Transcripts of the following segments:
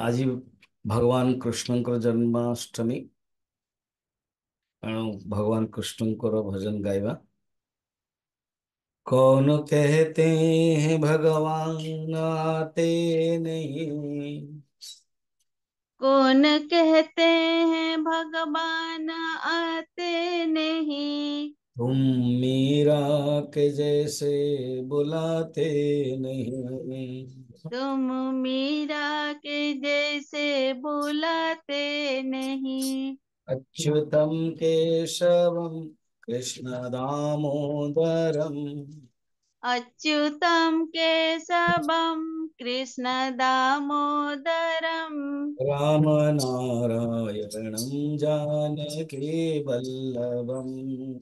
आज भगवान कृष्णଙ୍କର जन्माष्टमी। एणु भगवान कृष्णଙ୍କର भजन गाइबा। कौन कहते हैं भगवान आते नहीं। कौन कहते हैं भगवान आते नहीं। तुम मीरा के जैसे बुलाते नहीं। तुम मीरा के जैसे बुलाते नहीं। अच्युतम केशवम कृष्ण दामोदरम अच्युतम केशवम कृष्ण दामोदरम राम नारायणं जानकी वल्लभम्।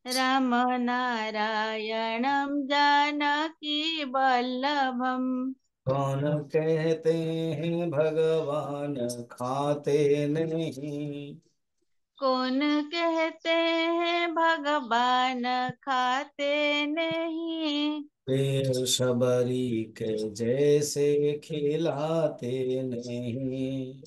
राम नारायणं जानकी वल्लभम। कौन कहते हैं भगवान खाते नहीं। कौन कहते हैं भगवान खाते नहीं। पेड़ शबरी के जैसे खिलाते नहीं।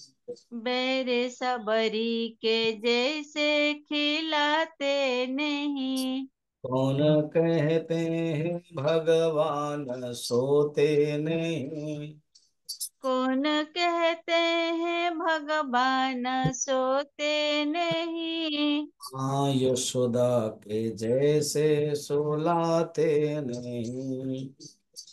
बैर सबरी के जैसे खिलाते नहीं। कौन कहते हैं भगवान सोते नहीं। कौन कहते हैं भगवान सोते नहीं। हाँ यशोदा के जैसे सुलाते नहीं।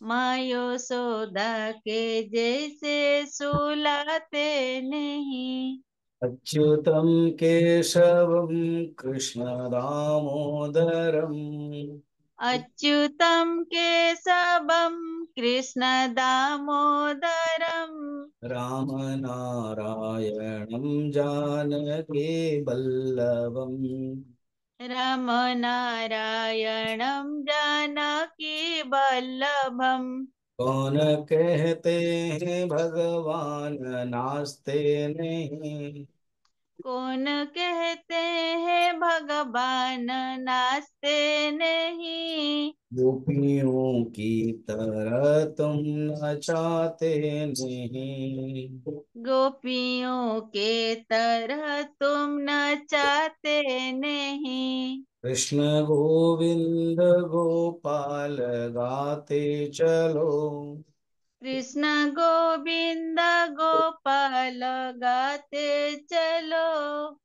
माँ यशोदा के जैसे सुलाते नहीं। अच्युतम केशवम कृष्ण दामोदरम अच्युतम केशवम कृष्ण दामोदरम राम नारायणं जानकी वल्लभम। राम नारायणं जानकी वल्लभम। कौन कहते हैं भगवान नाचते नहीं। कौन कहते हैं भगवान नाचते नहीं। गोपियों की तरह तुम नचाते नहीं। गोपियों के तरह तुम नचाते नहीं। कृष्ण गोविंद गोपाल गाते चलो। कृष्ण गोविंद गोपाल गाते चलो।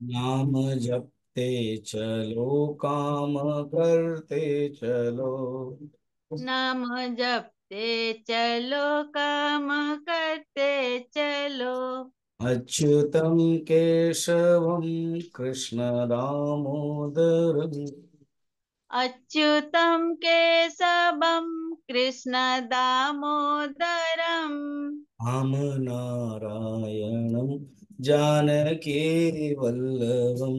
नाम जपते चलो काम करते चलो। नाम जपते चलो काम करते चलो। अच्युतम केशवम कृष्ण दामोदरम अच्युतम केशवम कृष्ण दामोदरम राम नारायणं जानकी वल्लभम।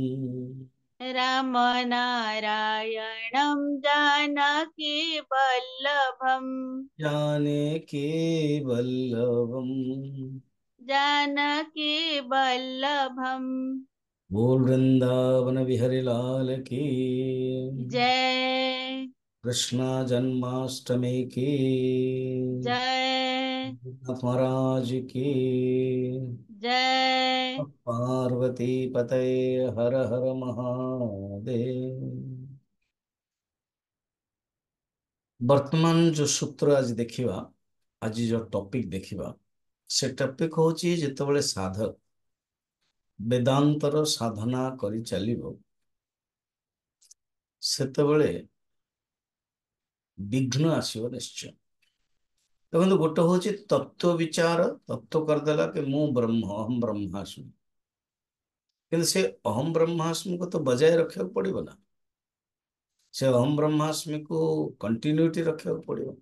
राम नारायणं जानकी वल्लभम। जानकी वल्लभम। जानकी वल्लभम। बोल वृंदावन बिहारी लाल की। जय कृष्णा जन्माष्टमी की। जय जगन्नाथ महाराज की। जय। पार्वती पते हर हर महादेव। वर्तमान जो सूत्र आज देखिवा, आज जो टॉपिक देखिवा, से टॉपिक होची जेतेबेले साधक वेदांतर साधना करी चलिबो सेतेबेले विघ्न आसीबो निश्चय। देखो गोटे हूँ तत्व विचार, तत्व करदेला कि मु ब्रह्म अहम ब्रह्मास्मि। किंतु से अहम ब्रह्मास्मि को तो बजाय रखा पड़ो ना। से अहम ब्रह्मास्मि को कंटिन्यूटी रखा पड़ो।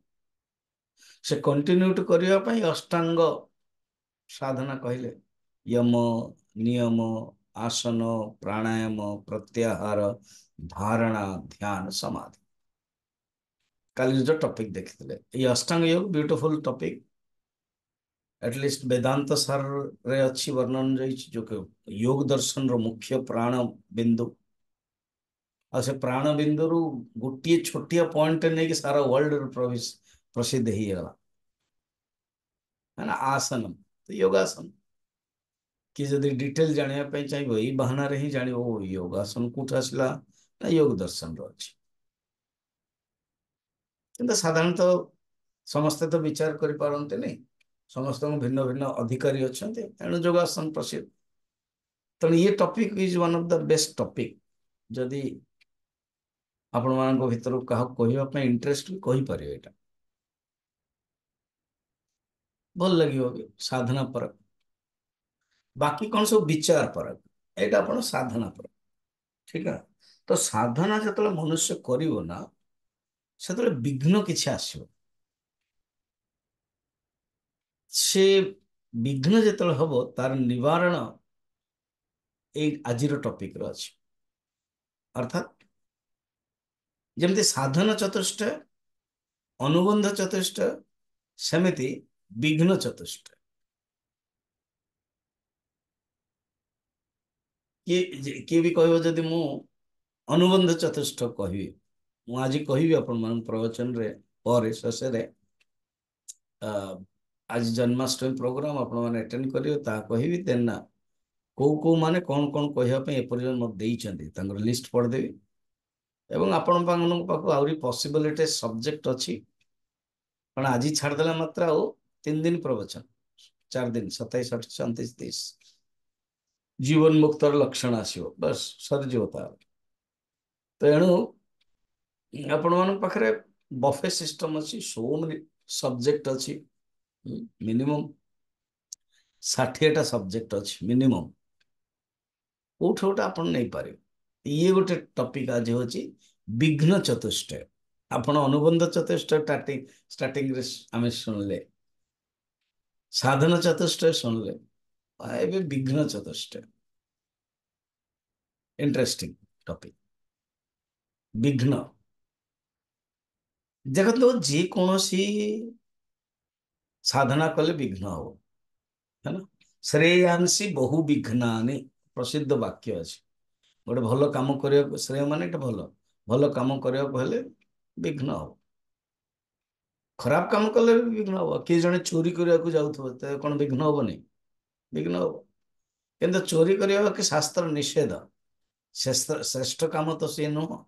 से कंटिन्यूटी करने अष्टांग साधना कहले यम नियम आसन प्राणायाम प्रत्याहार धारणा ध्यान समाधि। काली जो टॉपिक देखते ये अष्टांग योग ब्यूटीफुल टॉपिक। एटलिस्ट वेदांत सार रे अच्छी वर्णन रही जो कि योग दर्शन रो मुख्य प्राण बिंदु। और से प्राण बिंदु रु गोटे छोटिया पॉइंट नहीं कि सारा वर्ल्ड प्रसिद्ध ही गला। है ना आसनम तो योगासन कि जदि डिटेल जानिया ପାଇଁ ଚାହିଁବ ଏଇ ବାହାନାରେ ହିଁ ଜାଣିବ ଓ योगासन କୋଉଠି ଆସିଲା ନା योग ଦର୍ଶନ ର ଅଛି। କିନ୍ତୁ ସାଧାରଣତଃ ସମସ୍ତେ ତ ବିଚାର କରିପାରନ୍ତିନି ସମସ୍ତଙ୍କୁ ଭିନ୍ନ ଭିନ୍ନ ଅଧିକାରୀ ଅଛନ୍ତି ତେଣୁ ଯୋଗାସନ ପ୍ରସିଦ୍ଧ। ତେଣୁ ଇଏ topic is one of the best topic ଯଦି ଆପଣମାନଙ୍କ ଭିତରୁ କାହାକୁ କହିବା ପାଇଁ ଇଣ୍ଟରେଷ୍ଟ କହିପାରିବେ ଏଇଟା ଭଲ ଲାଗିବ ବି ସାଧନା ପରକ ବାକି କଣ ସବୁ ବିଚାର ପରକ ଏଇଟା ଆପଣ ସାଧନା ପରକ ଠିକ ଅଛି। ତ ସାଧନା ଯେତେବେଳେ ମନୁଷ୍ୟ କରିବ ନା ସେତେବେଳେ ବିଘ୍ନ କିଛି ଆସିବ ସେ ବିଘ୍ନ ଯେତେବେଳେ ହବ ତାର ନିବାରଣ ଏଇ ଆଜିର ଟପିକରେ ଅଛି ଅର୍ଥାତ୍ ଯେମିତି ସାଧନ ଚତୁଷ୍ଟ ଅନୁବନ୍ଧ ଚତୁଷ୍ଟ ସେମିତି ବିଘ୍ନ ଚତୁଷ୍ଟ କିଏ ବି କହିବ ଯଦି ମୁଁ ଅନୁବନ୍ଧ ଚତୁଷ୍ଟ କହିବି ମୁଁ ଆଜି କହିବି ଆପଣମାନଙ୍କ ପ୍ରବଚନରେ ପରେ ଶେଷରେ ଆଜି ଜନ୍ମାଷ୍ଟମୀ ପ୍ରୋଗ୍ରାମ ଆପଣମାନେ ଆଟେଣ୍ଡ କରିବେ ତାହା କହିବି ଦେନ୍ ନା କୋଉ ମାନେ କଣ କଣ କହିବା ପାଇଁ ଏପର୍ଯ୍ୟନ୍ତ ମତେ ଦେଇଛନ୍ତି ତାଙ୍କର ଲିଷ୍ଟ ପଢିଦେବି ଏବଂ ଆପଣମାନଙ୍କ ପାଖକୁ ଆହୁରି ପସିବିଲିଟି ସବଜେକ୍ଟ ଅଛି କାରଣ ଆଜି ଛାଡ଼ିଦେଲା ମାତ୍ର ଆଉ 3 ଦିନ ପ୍ରବଚନ 4 ଦିନ 27, 28, 29, 30 ଜୀବନ ମୁକ୍ତର ଲକ୍ଷଣ ଆସିବ ବସ୍ ସରିଯିବ ତାର ତେଣୁ ଆପଣମାନଙ୍କ ପାଖରେ ବଫେ ସିଷ୍ଟମ ଅଛି ସୋ ମେନି ସବଜେକ୍ଟ ଅଛି ମିନିମମ୍ 60ଟା ସବଜେକ୍ଟ ଅଛି ମିନିମମ୍ କୋଉଠି ଗୋଟେ ଆପଣ ନେଇପାରିବେ ଇଏ ଗୋଟେ ଟପିକ ଆଜି ହଉଛି ବିଘ୍ନ ଚତୁଷ୍ଟ ଆପଣ ଅନୁବନ୍ଧ ଚତୁଷ୍ଟ ଷ୍ଟାର୍ଟିଂରେ ଆମେ ଶୁଣିଲେ ସାଧନ ଚତୁଷ୍ଟ ଶୁଣିଲେ ଏବେ ବିଘ୍ନ ଚତୁଷ୍ଟ ଇଣ୍ଟରେଷ୍ଟିଂ ଟପିକ ବିଘ୍ନ ଦେଖନ୍ତୁ ଯେକୌଣସି ସାଧନା କଲେ ବିଘ୍ନ ହବ ହେଲା ଶ୍ରେୟାଂସି ବହୁ ବିଘ୍ନାନି ପ୍ରସିଦ୍ଧ ବାକ୍ୟ ଅଛି ଗୋଟେ ଭଲ କାମ କରିବାକୁ ଶ୍ରେୟ ମାନେ ଏଟା ଭଲ ଭଲ କାମ କରିବାକୁ ହେଲେ ବିଘ୍ନ ହବ ଖରାପ କାମ କଲେ ବି ବିଘ୍ନ ହବ କିଏ ଜଣେ ଚୋରି କରିବାକୁ ଯାଉଥିବ ତ କଣ ବିଘ୍ନ ହବନି ବିଘ୍ନ ହବ କିନ୍ତୁ ଚୋରି କରିବା କି ଶାସ୍ତ୍ର ନିଷେଧ ଶ୍ରେଷ୍ଠ କାମ ତ ସିଏ ନୁହଁ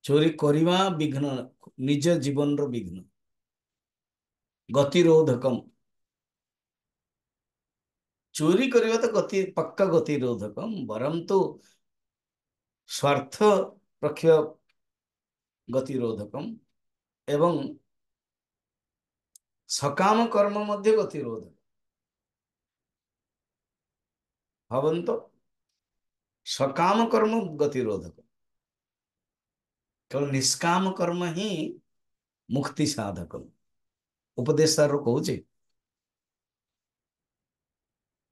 ଚୋରି କରିବା ବିଘ୍ନ ନିଜ ଜୀବନର ବିଘ୍ନ ଗତିରୋଧକମ ଚୋରି କରିବା ତ ପକ୍କା ଗତିରୋଧକମ ବରଂ ସ୍ୱାର୍ଥ ରଖିବା ଗତିରୋଧକମ ଏବଂ ସକାମ କର୍ମ ମଧ୍ୟ ଗତିରୋଧ ଭାବନ୍ତୁ ସକାମ କର୍ମ ଗତିରୋଧକ କେବଳ ନିଷ୍କାମ କର୍ମ ହିଁ ମୁକ୍ତି ସାଧକ ଉପଦେଶ ସାର କହୁଛି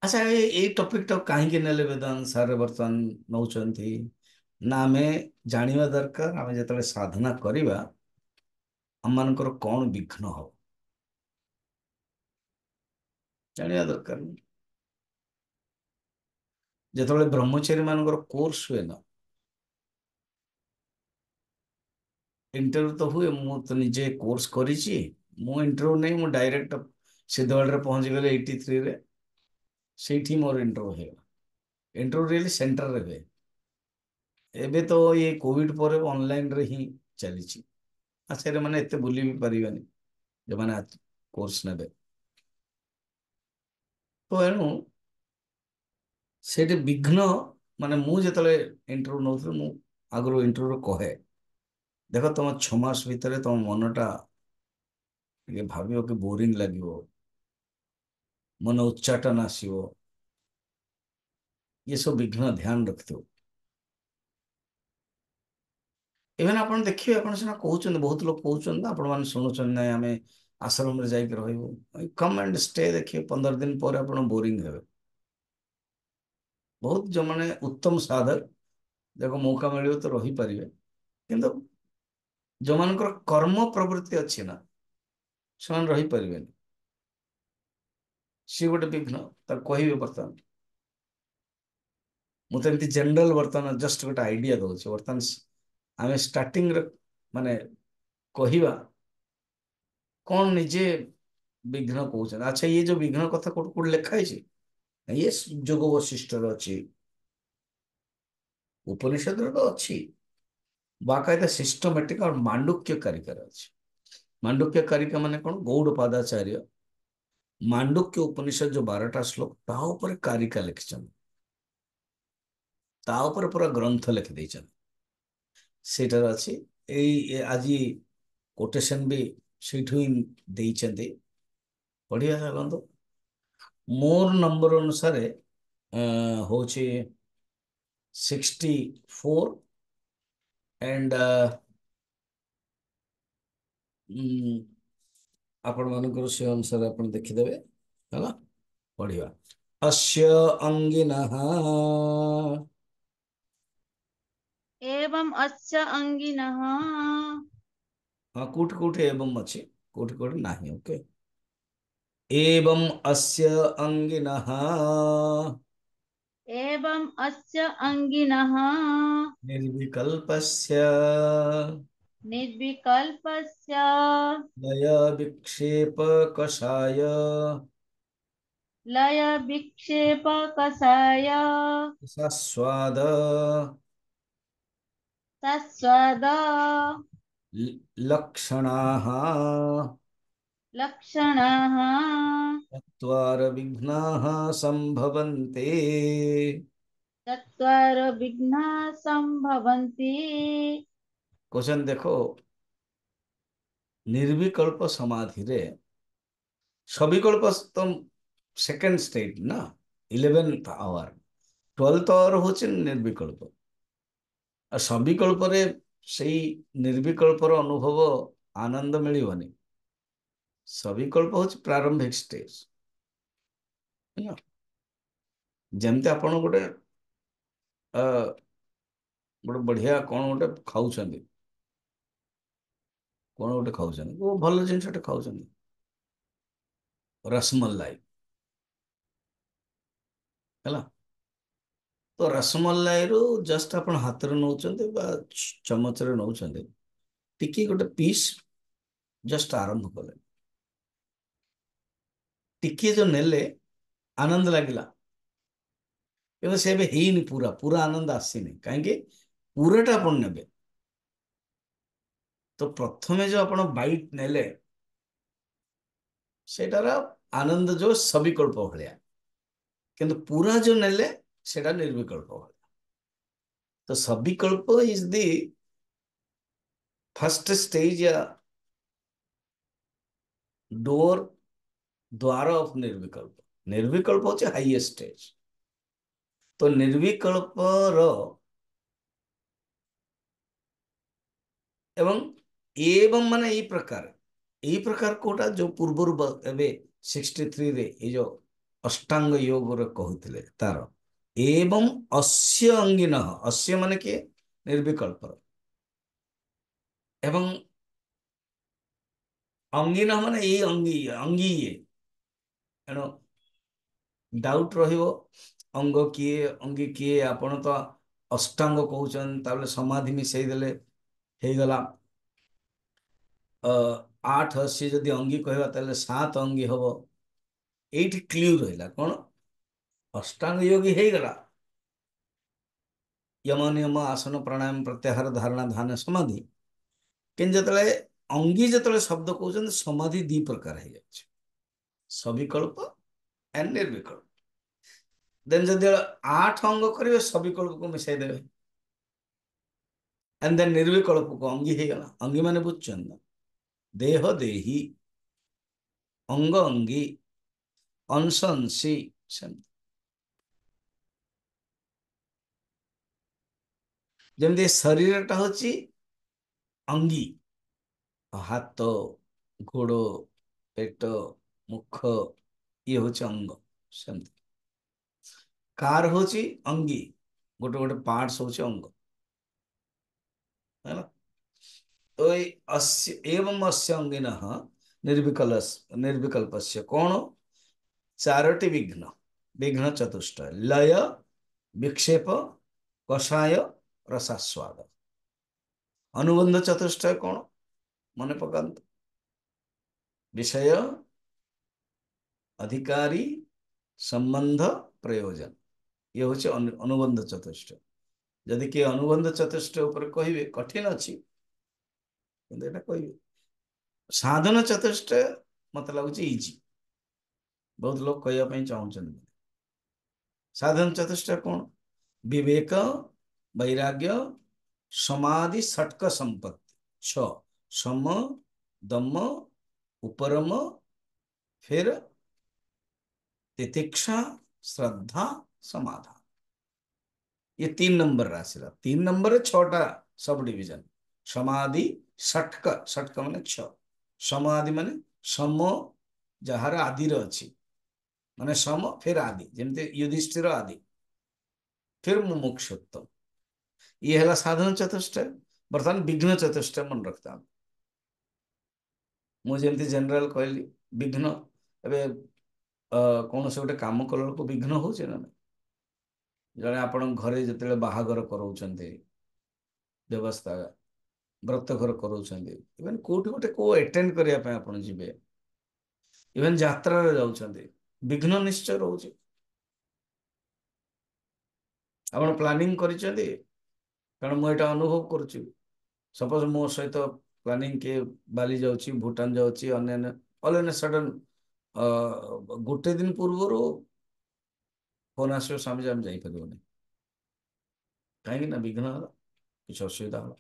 ଆଚ୍ଛା ଏଇ ଟପିକଟା କାହିଁକି ନେଲେ ବେଦାନ୍ତ ସାର ବର୍ତ୍ତମାନ ନଉଛନ୍ତି ନା ଆମେ ଜାଣିବା ଦରକାର ଆମେ ଯେତେବେଳେ ସାଧନା କରିବା ଆମମାନଙ୍କର କଣ ବିଘ୍ନ ହବ ଜାଣିବା ଦରକାର ଯେତେବେଳେ ବ୍ରହ୍ମଚାରୀ ମାନଙ୍କର କୋର୍ସ ହୁଏ ନା ଇଣ୍ଟରଭ୍ୟୁ ତ ହୁଏ ମୁଁ ତ ନିଜେ କୋର୍ସ କରିଛି ମୁଁ ଇଣ୍ଟରଭ୍ୟୁ ନେଇ ମୁଁ ଡାଇରେକ୍ଟ ସିଦ୍ଧଗଡ଼ରେ ପହଞ୍ଚିଗଲି 83ରେ ସେଇଠି ମୋର ଇଣ୍ଟରଭ୍ୟୁ ହେଇଗଲା ଇଣ୍ଟରଭ୍ୟୁ ରିଏଲି ସେଣ୍ଟରରେ ହୁଏ ଏବେ ତ ଇଏ କୋଭିଡ ପରେ ଅନଲାଇନରେ ହିଁ ଚାଲିଛି ଆଚ୍ଛା ମାନେ ଏତେ ବୁଲି ବି ପାରିବେନି ଯୋଉମାନେ କୋର୍ସ ନେବେ ତ ଏଣୁ ସେଇଠି ବିଘ୍ନ ମାନେ ମୁଁ ଯେତେବେଳେ ଇଣ୍ଟରଭ୍ୟୁ ନେଉଥିଲି ମୁଁ ଆଗରୁ ଇଣ୍ଟରଭ୍ୟୁ କହେ ଦେଖ ତମ 6 ମାସ ଭିତରେ ତମ ମନଟା ଟିକେ ଭାବିବ କି ବୋରିଂ ଲାଗିବ ମନ ଉଚ୍ଚାଟନ ଆସିବ ये सब विघ्न ध्यान रखिଥିବ ଇଭେନ ଆପଣ ଦେଖିବେ ଆପଣ ସିନା କହୁଛନ୍ତି ବହୁତ ଲୋକ କହୁଛନ୍ତି ଆପଣ ମାନେ ଶୁଣୁଛନ୍ତି ନାଇଁ ଆମେ ଆଶ୍ରମରେ ଯାଇକି ରହିବୁ କମ୍ ଆଣ୍ଡ ଷ୍ଟେ ଦେଖିବେ 15 ଦିନ ପରେ ଆପଣ ବୋରିଂ ହେବେ ବହୁତ ଯୋଉମାନେ ଉତ୍ତମ ସାଧକ ଯାକ ମୌକା ମିଳିବ ତ ରହିପାରିବେ କିନ୍ତୁ ଯୋଉମାନଙ୍କର କର୍ମ ପ୍ରବୃତ୍ତି ଅଛି ନା ସେମାନେ ରହିପାରିବେନି ସିଏ ଗୋଟେ ବିଘ୍ନ ତାକୁ କହିବେ ବର୍ତ୍ତମାନ ମୁଁ ତ ଏମିତି ଜେନେରାଲ ବର୍ତ୍ତମାନ ଜଷ୍ଟ ଗୋଟେ ଆଇଡିଆ ଦଉଛି ବର୍ତ୍ତମାନ ଆମେ ଷ୍ଟାର୍ଟିଂରେ ମାନେ କହିବା କଣ ନିଜେ विघ्न कौन। अच्छा ये जो विघ्न कथा कोट कोट लिखा है ये जोग वशिष्ठ अच्छी उपनिषद तो अच्छी बाकायदा सिस्टमेटिक और मांडुक्य कारिका अच्छी। मांडुक्य कारिका माने कौन गौड़पादाचार्य मांडुक्य उपनिषद जो 12टा श्लोक ता ऊपर कारिका लिखिछन ता ऊपर पूरा ग्रंथ लिखि दैछन सेटार अछि एई आजि कोटेशन भी ସେଇଠୁ ହିଁ ଦେଇଛନ୍ତି ବଢିଆ ଲାଗନ୍ତୁ। ମୋର ନମ୍ବର ଅନୁସାରେ ହଉଛି 64 एंड आपण ମାନଙ୍କର ସେ ଅନୁସାରେ ଆପଣ ଦେଖିଦେବେ ହେଲା ପଢିବା। अस्य अंगिनः एवम् अस्य अङ्गिनः हाँ कोटि कोटि एवं अच्छी कोटि कोटि नहीं ओके। एवं अस्य अंगिनः एवम् अस्य अङ्गिनः निर्विकल्पस्य निर्विकल्पस्य लय विक्षेप कषाय लय विक्षेपकषाय सस्वाद सस्वद लक्षणाः लक्षणाः चत्वार विघ्नाः संभवन्ते। चत्वारो विघ्नाः सम्भवन्ति। क्वेश्चन देखो निर्विकल्प समाधि रे सविकल्प तो सेकंड स्टेज ना 11th आवर 12th आवर होचे निर्विकल्प और सविकल्प रे सेई निर्विकल्प रो अनुभव आनंद मिलिबनी। सविकल्प होचे प्रारंभिक स्टेज है ना जेमते आपण गोटे गोटे बढ़िया कौन गोटे खाऊछंदी कौन गोटे खाऊछंदी वो भल जिनसटे खाऊछंदी रसमलाई ହେଲା तो रसमलाई रू जस्ट आपण हाथ रे नउचंदी बा चमच रे नउचंदी टिकी गोटे पीस जस्ट आरंभ कले टिकी जो नेले आनंद लागिला କିନ୍ତୁ ସେ ଏବେ ହେଇନି ପୁରା ପୁରା ଆନନ୍ଦ ଆସିନି କାହିଁକି ପୁରାଟା ଆପଣ ନେବେ ତ ପ୍ରଥମେ ଯୋଉ ଆପଣ ବାଇଟ୍ ନେଲେ ସେଟାର ଆନନ୍ଦ ଯୋଉ ସବିକଳ୍ପ ଭଳିଆ କିନ୍ତୁ ପୁରା ଯୋଉ ନେଲେ ସେଟା ନିର୍ବିକଳ୍ପ ଭଳିଆ। ତ ସବିକଳ୍ପ ଇଜ ଦି फर्स्ट स्टेज या डोर द्वार ऑफ निर्विकल्प। निर्विकल्प होचे हाईएस्ट स्टेज तो निर्विकल्प रो एवं एवं माने ई प्रकार कोटा जो पूर्वरु एबे 63 रे ए जो अष्टांग योग रे कहउथिले तार एवं अस्य अंगिनः अस्य माने के निर्विकल्प एवं अंगिनः माने ई अंगी अंगी ये एनो डाउट रहिबो अंग किए अंगी किए आपण तो अष्टांग कहउचन ताबले समाधि मिसई देले हे गला 8 80 जदि अंगी कहवा ताले 7 अंगी हबो एठी क्लियर रहिला कोन अष्टांग योगी हे गला यम नियम आसन प्राणायाम प्रत्याहार धारणा ध्यान समाधि किन जतले अंगी जतले शब्द कहउचन समाधि दी प्रकार हे जाछ सविकल्प एंड निर्विकल्प देन जदि 8 अंग करिवे सविकल्प को मिसाई देबे एंड देन निर्विकल्प को अंगी हे गला अंगी माने बुझछन देह देही अंग अंगी अंश अंशी जमती शरीर टा होची अंगी हाथ गोड़ पेट मुख ये होची अंग सेमती कार होची अंगी गोटे गोटे पार्ट्स होची अंग है ना तो ये अस्य एवं अस्य अंगिनः निर्विकल्पस्य कौन चारोटी विघ्न विघ्न चतुष्टय लय विक्षेप कषाय रसास्वाद अनुबंध चतुष्टय कौन मन पकांत विषय अधिकारी संबंध प्रयोजन ये हूँ अनुबंध चतुष्ट जदि किए अनुबंध चतुष्ट ऊपर कहे कठिन अच्छी कह साधन चतुष्ट मत लगुच इजी बहुत लोग कहवाई चाहते साधन चतुष्ट कौन विवेक वैराग्य समाधि षटक संपत्ति छ सम दम उपरम फिर तितिक्षा श्रद्धा समाधान ये 3 नंबर राशि 3 नंबर 6टा सब डिविजन समाधि षटक षटक माने 6 समाधि माने सम जार आदि अच्छी माने सम फिर आदि जमती युधिष्ठिर आदि फिर मुमुक्षुत्व ये है साधन चतुष्ट बर्तमान विघ्न चतुष्ट मन रखता मुझे जनरल कहली विघ्न ए कौन से गोटे कम कला विघ्न हो जड़े आपण घरे जिते बाहागर कराउछन्ते व्यवस्था व्रतघर कराउछन्ते इवन कोठी गोटे को अटेंड करिया पे आपण जिबे इवन यात्रा रे जाउछन्ते विघ्न निश्चय रहउछ आपण प्लानिंग करिछन्ते कारण मु एटा अनुभव करूछु सपोज मो सहित प्लानिंग के बाली जाउछि भूटान जाउछि अन्य ऑल इन सडन गोटे दिन पूर्व फोन आसो स्वामी आम जाइपारे कहीं ना विघ्न है कुछ असुविधा होला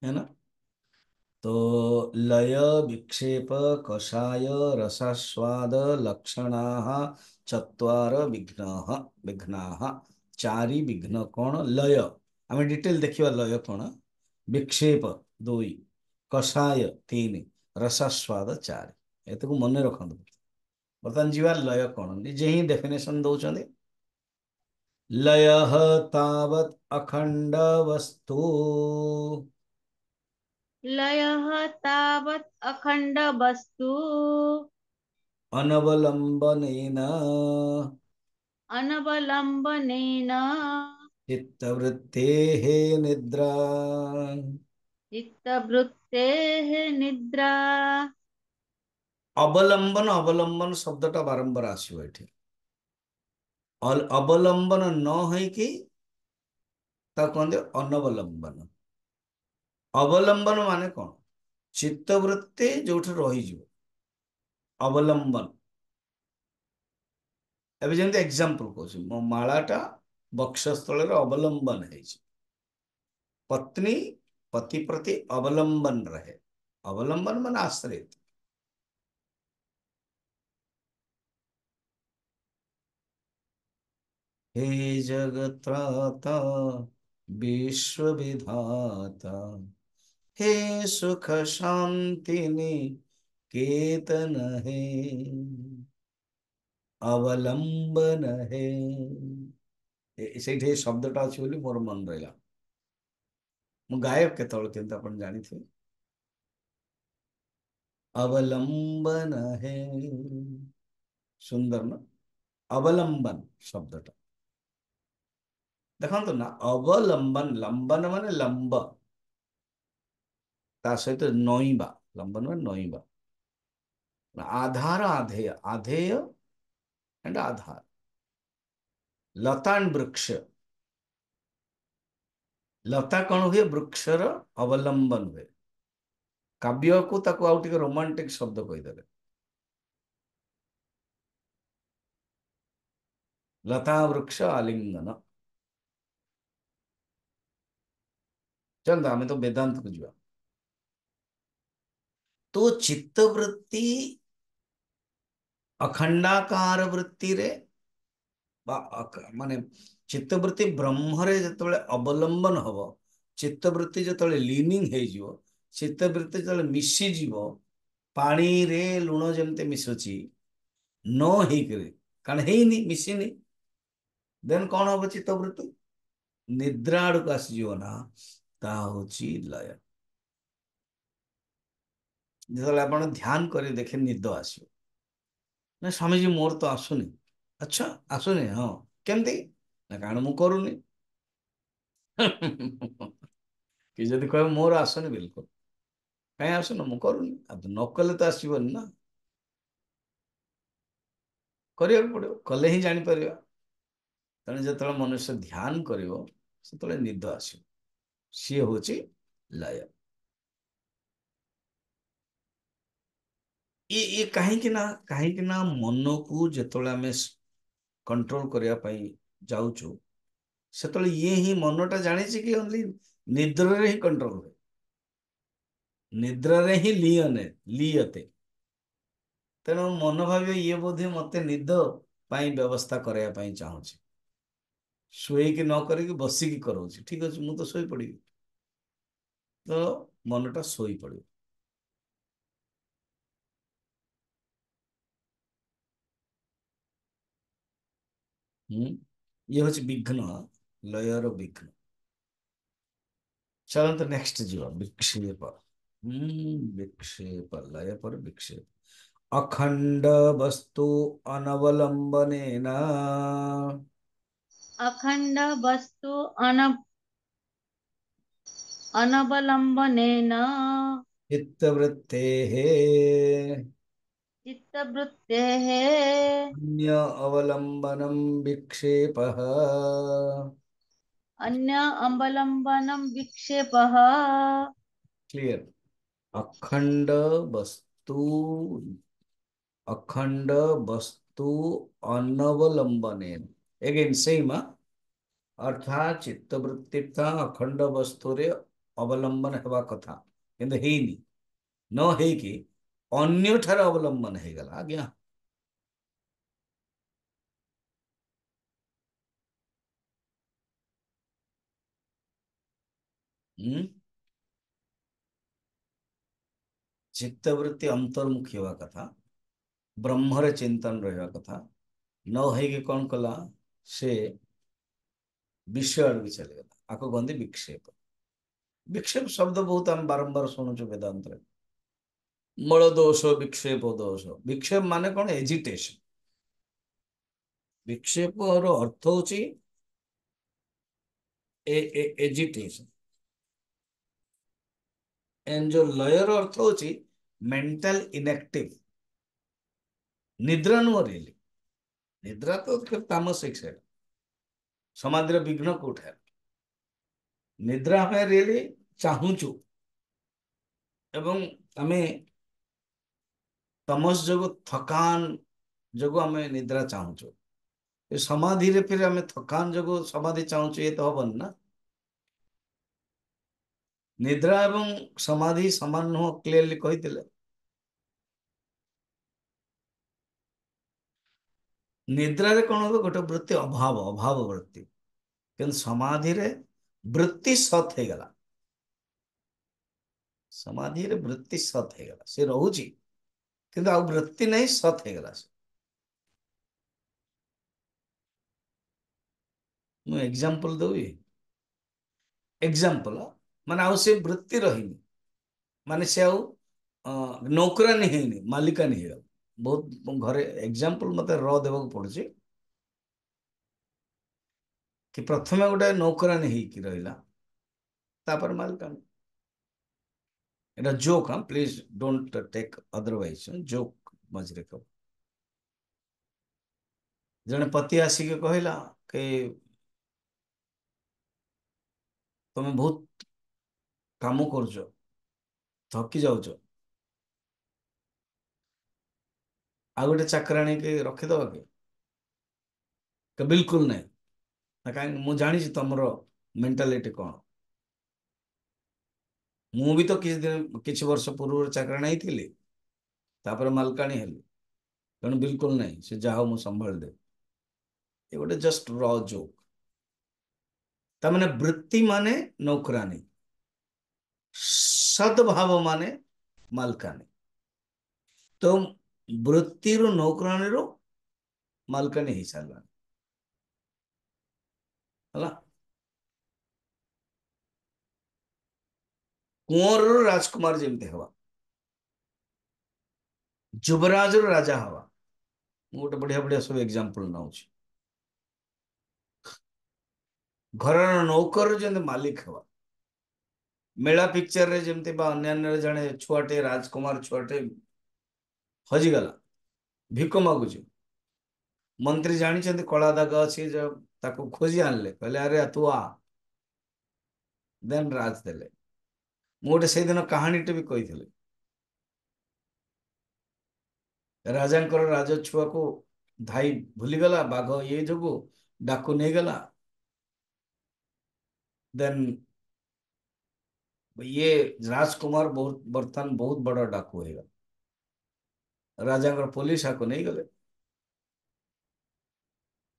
है ना तो लय विक्षेप कषाय रसास्वाद लक्षणा चत्वार विघ्न विघ्ना चारि विघ्न कौन लय आम डिटेल देखिए लय कौन विक्षेप 2 कषाय 3 रसास्वाद 4 एत को मन रखु बर्तमान जीवा लय कौन निजे ही डेफिनेशन दौरान लय तावत् अखंड वस्तु लयः तावत् अखंड वस्तु अनवलंबनेन अनवलंबनेन चित्तवृत्तेः निद्रा चित्तवृत्तेः निद्रा अवलंबन अवलंबन शब्दटा बारंबार आसो ये अवलंबन न होइकी कहते अनवलंबन अवलंबन माने कौन चित्तवृत्ति जो रही अवलंबन एवं जमी एग्जांपल कहूँ मो मालाटा बक्षस्थल अवलंबन है पत्नी पति प्रति अवलंबन रहे अवलंबन मान आश्रित हे जगत्राता विश्व विधाता हे सुख शांति निकेतन है अवलंबन है से शब्दटा अच्छी बोली मोर मन रहा मु गायक केत जानी थे अवलंबन है सुंदर ना अवलंबन शब्दटा देखो ना अवलंबन लंबन माने लंब ता सहित नईबा लंबन माने नईबा आधार आधेय आधेय एंड आधार लता एंड वृक्ष लता कौन हुए वृक्षर अवलंबन हुए काव्य को ताको आउ टिके रोमांटिक शब्द कहीदेले लता वृक्ष आलिंगन चल आम तो वेदांत को जा तो चित्तवृत्ति अखंडाकार वृत्ति रे माने चित्तवृत्ति ब्रह्मरे जिते अवलंबन हम चित्तवृत्ति जो लीनिंग हो चित्तवृत्ति जो मिशीज पानी रे लुण जमते मिशुची न होकर कारण है मिशीनी देन कौन हम चित्तवृत्ति निद्रा आड़ को आसीज ना ता हूँ लय जो आप ध्यान कर देखे निद आसो ना स्वामीजी मोर तो आसुनी अच्छा आसुनी हाँ केमती ना कारण मु करूनी कि जदि कहे मोर आसुनि बिल्कुल, कहीं आसुन मु करूनी, अब न कले तो आसबनि ना, କରିବାକୁ पड़िବ, कले ही जानीपर। तेणु जो मनुष्य ध्यान करिवो सेतବେଳେ निद आसिବ, सी हूँ लय। ये कहीं ना मन को जिते आम कंट्रोल करने जाऊचु, से ये ही मनटा जानी कि ओनली निद्र रे ही कंट्रोल हुए, निद्रा रे ही लीयने लीयते। तेणु मन भाव ये बोधे मत निद व्यवस्था करने चाहूँगी, शुईकी न करिकी बसिकी कराऊँ, ठीक अच्छे मुझे तो शोई पड़ी, तो मनटा शोई पड़। ये हूँ विघ्न, लयर विघ्न। चलते नेक्स्ट जीव विक्षेप। विक्षेप लय पर विक्षेप। अखंड वस्तु अनवलंबनेन अखंड वस्तु अनवलंबनेन चित्तवृत्तेः चित्तवृत्तेः अन्य अवलंबनम विक्षेपः। अन्य अवलंबनम विक्षेपः। क्लियर। अखंड वस्तु, अखंड वस्तु अनवलंबनेन, अगेन सेम, अर्थात चित्तवृत्तिता अखंड वस्तु रे अवलंबन हेबा कथा, किंतु हेनी, न हेकि अन्य ठार अवलंबन हे गला आज्ञा। हम्म चित्तवृत्ति अंतर्मुखी हेबा कथा, ब्रह्मरे चिंतन रहा कथा, न हेकि कौन कला से विषय आड़ चले गला, आको कहते विक्षेप। विक्षेप शब्द बहुत आम बारंबार शुणुचु वेदांत रे, मल दोष विक्षेप दोष। विक्षेप माने कौन? एजिटेशन। विक्षेप और अर्थ होची एजिटेशन, एंड जो लयर अर्थ होची मेंटल इनएक्टिव। निद्रा नुह रियली, निद्रा तो तामसिक से समाधि विघ्न कोठे, निद्रा हमें रियली चाहूचु, एवं आमे तमस जो थकान जो आम निद्रा चाहूचु, समाधि रे फिर आम थकान जो समाधि चाहूचु, ये तो हबन ना। निद्रा एवं समाधि समान नुह, क्लियरली कही। निद्रा रे कौन हो? गोटे वृत्ति अभाव, अभाव वृत्ति, किंतु समाधि रे वृत्ति सत हो गला, समाधि रे वृत्ति सत हो गला, से रहूची किंतु आ वृत्ति नहीं, सत हो गला। मु एग्जांपल देवी, एग्जांपल माने आउ से वृत्ति रहीनी, माने से आउ नौकरानी है, मालिकानी है। बहुत घरे एग्जांपल मते र देबा पड़ुची कि प्रथमे गोटे नौकरानी ही रहिला, तापर मालिकानी। एटा जोक, हाँ, please don't take otherwise, joke मझे कह। जने पति आसिक कहला कि तुम बहुत काम करछ, थकी जाऊच, आ गोटे चाकराणी के रखीदवा कि बिल्कुल नहीं, कहीं मुझे जानी तुम मेंटालिटी कौन। मु भी तो किसी दिन किसी वर्ष पूर्व चाकराणी थी, तापर मालकाणी हेली, तेणु बिल्कुल नहीं, से जाओ मु संभाल दे। ये गोटे जस्ट र जोक। तमाने वृत्ति माने नौकरानी, सद्भाव माने मालकानी। तो वृत्ति रु नौकरानी रु मालकानी ही सारा हला। कुंवर रु राजकुमार जमती हवा, युवराज रु राजा हवा। गोटे बढ़िया बढ़िया सब एग्जांपल नौ, घर नौकर जो मालिक हवा, ମେଳା ପିକ୍ଚରରେ ଯେମିତି ବା ଅନ୍ୟାନ୍ୟ ଜଣେ ଛୁଆଟେ ରାଜକୁମାର ଛୁଆଟେ ହଜିଗଲା, ଭିକ ମାଗୁଛି, ମନ୍ତ୍ରୀ ଜାଣିଛନ୍ତି କଳା ଦାଗ ଅଛି, ତାକୁ ଖୋଜି ଆଣିଲେ, କହିଲେ ଆରେ ତୁ ଆ, ଦେନ୍ ରାଜ ଦେଲେ। ମୁଁ ଗୋଟେ ସେଇଦିନ କାହାଣୀଟେ ବି କହିଥିଲି। ରାଜାଙ୍କର ରାଜଛୁଆକୁ ଧାଇ ଭୁଲିଗଲା ବାଘ ଇଏ ଯୋଗୁ, ଡାକୁ ନେଇଗଲା, ଦେନ୍ ଇଏ ରାଜକୁମାର ବହୁତ ବର୍ତ୍ତମାନ ବହୁତ ବଡ ଡାକୁ ହେଇଗଲା। ରାଜାଙ୍କର ପୋଲିସ ଆକୁ ନେଇଗଲେ।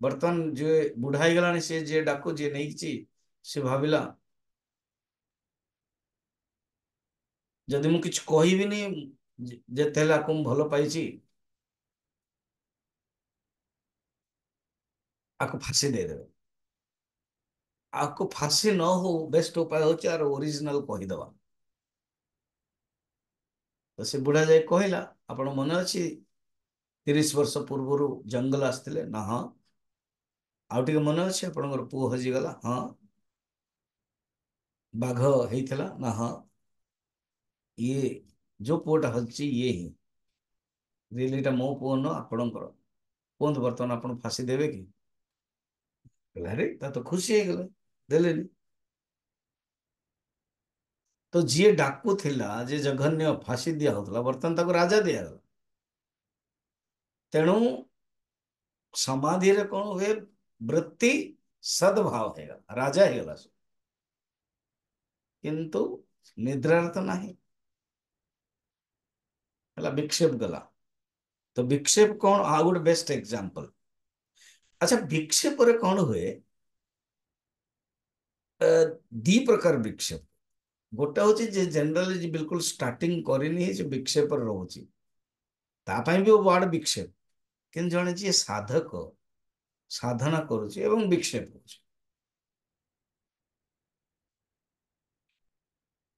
ବର୍ତ୍ତମାନ ଯିଏ ବୁଢା ହେଇଗଲାଣି, ସେ ଯିଏ ଡାକୁ ଯିଏ ନେଇଛି, ସେ ଭାବିଲା ଯଦି ମୁଁ କିଛି କହିବିନି, ଯେତେ ହେଲେ ଆକୁ ମୁଁ ଭଲ ପାଇଛି, ଆକୁ ଫାଶୀ ଦେଇଦେବେ। ଆକୁ ଫାଶୀ ନ ହଉ, ବେଷ୍ଟ ଉପାୟ ହଉଛି ଆର ଓରିଜିନାଲ କହିଦବା। ତ ସେ ବୁଢା ଯାଇ କହିଲା, ଆପଣ ମନେ ଅଛି 30 ବର୍ଷ ପୂର୍ବରୁ ଜଙ୍ଗଲ ଆସିଥିଲେ ନା? ହଁ। ଆଉ ଟିକେ ମନେ ଅଛି ଆପଣଙ୍କର ପୁଅ ହଜିଗଲା? ହଁ। ବାଘ ହେଇଥିଲା ନା? ହଁ। ଇଏ ଯୋଉ ପୁଅଟା ହଜିଛି ଇଏ ହିଁ ରିଏଲି, ଏଇଟା ମୋ ପୁଅ ନୁହଁ, ଆପଣଙ୍କର। କୁହନ୍ତୁ ବର୍ତ୍ତମାନ ଆପଣ ଫାଶୀ ଦେବେ କି? କହିଲା, ଆରେ ତା ତ ଖୁସି ହେଇଗଲେ, ଦେଲେନି। ତ ଯିଏ ଡାକୁ ଥିଲା, ଯେ ଜଘନ୍ୟ ଫାଶୀ ଦିଆ ହଉଥିଲା, ବର୍ତ୍ତମାନ ତାକୁ ରାଜା ଦିଆଗଲା। ତେଣୁ ସମାଧିରେ କଣ ହୁଏ? ବୃତ୍ତି ସଦ୍ଭାବ ହେଇଗଲା, ରାଜା ହେଇଗଲା ସେ। କିନ୍ତୁ ନିଦ୍ରାରେ ତ ନାହିଁ, ହେଲା ବିକ୍ଷେପ ଗଲା। ତ ବିକ୍ଷେପ କଣ? ଆଉ ଗୋଟେ ବେଷ୍ଟ ଏକ୍ସାମ୍ପଲ। ଆଚ୍ଛା, ବିକ୍ଷେପରେ କଣ ହୁଏ? ଅ, ଦି ପ୍ରକାର ବିକ୍ଷେପ। ଗୋଟେ ହଉଛି ଯେ ଜେନେରାଲି ବିଲକୁଲ ଷ୍ଟାର୍ଟିଂ କରିନି, ସେ ବିକ୍ଷେପରେ ରହୁଛି, ତା ପାଇଁ ବି ୱାର୍ଡ ବିକ୍ଷେପ। କିନ୍ତୁ ଜଣେ ଯିଏ ସାଧକ ସାଧନା କରୁଛି ଏବଂ ବିକ୍ଷେପ କରୁଛି,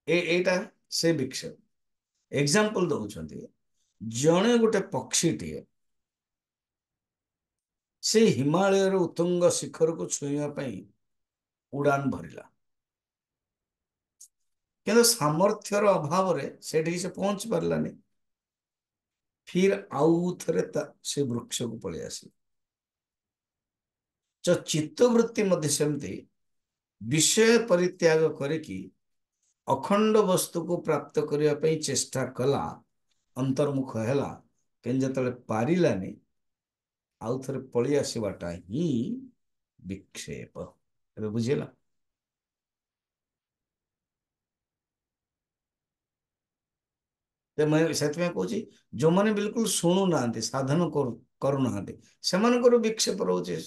ଏଇଟା ସେ ବିକ୍ଷେପ। ଏକ୍ସାମ୍ପଲ ଦଉଛନ୍ତି, ଜଣେ ଗୋଟେ ପକ୍ଷୀଟିଏ ସେ ହିମାଳୟର ଉତ୍ତୁଙ୍ଗ ଶିଖରକୁ ଛୁଇଁବା ପାଇଁ ଉଡାନ ଭରିଲା, କିନ୍ତୁ ସାମର୍ଥ୍ୟର ଅଭାବରେ ସେଠିକି ସେ ପହଞ୍ଚି ପାରିଲାନି। ଫିର ଆଉ ଥରେ ସେ ବୃକ୍ଷକୁ ପଳେଇ ଆସିଲା। ଚିତ୍ତବୃତ୍ତି ମଧ୍ୟ ସେମିତି ବିଷୟ ପରିତ୍ୟାଗ କରିକି ଅଖଣ୍ଡ ବସ୍ତୁକୁ ପ୍ରାପ୍ତ କରିବା ପାଇଁ ଚେଷ୍ଟା କଲା, ଅନ୍ତର୍ମୁଖ ହେଲା, କିନ୍ତୁ ଯେତେବେଳେ ପାରିଲାନି, ଆଉ ଥରେ ପଳେଇ ଆସିବାଟା ହିଁ ବିକ୍ଷେପ। ଏବେ ବୁଝିଲା? ସେଥିପାଇଁ କହୁଛି, ଯୋଉମାନେ ବିଲକୁଲ ଶୁଣୁନାହାନ୍ତି, ସାଧନ କରୁନାହାନ୍ତି, ସେମାନଙ୍କର ବିକ୍ଷେପ ରହୁଛି।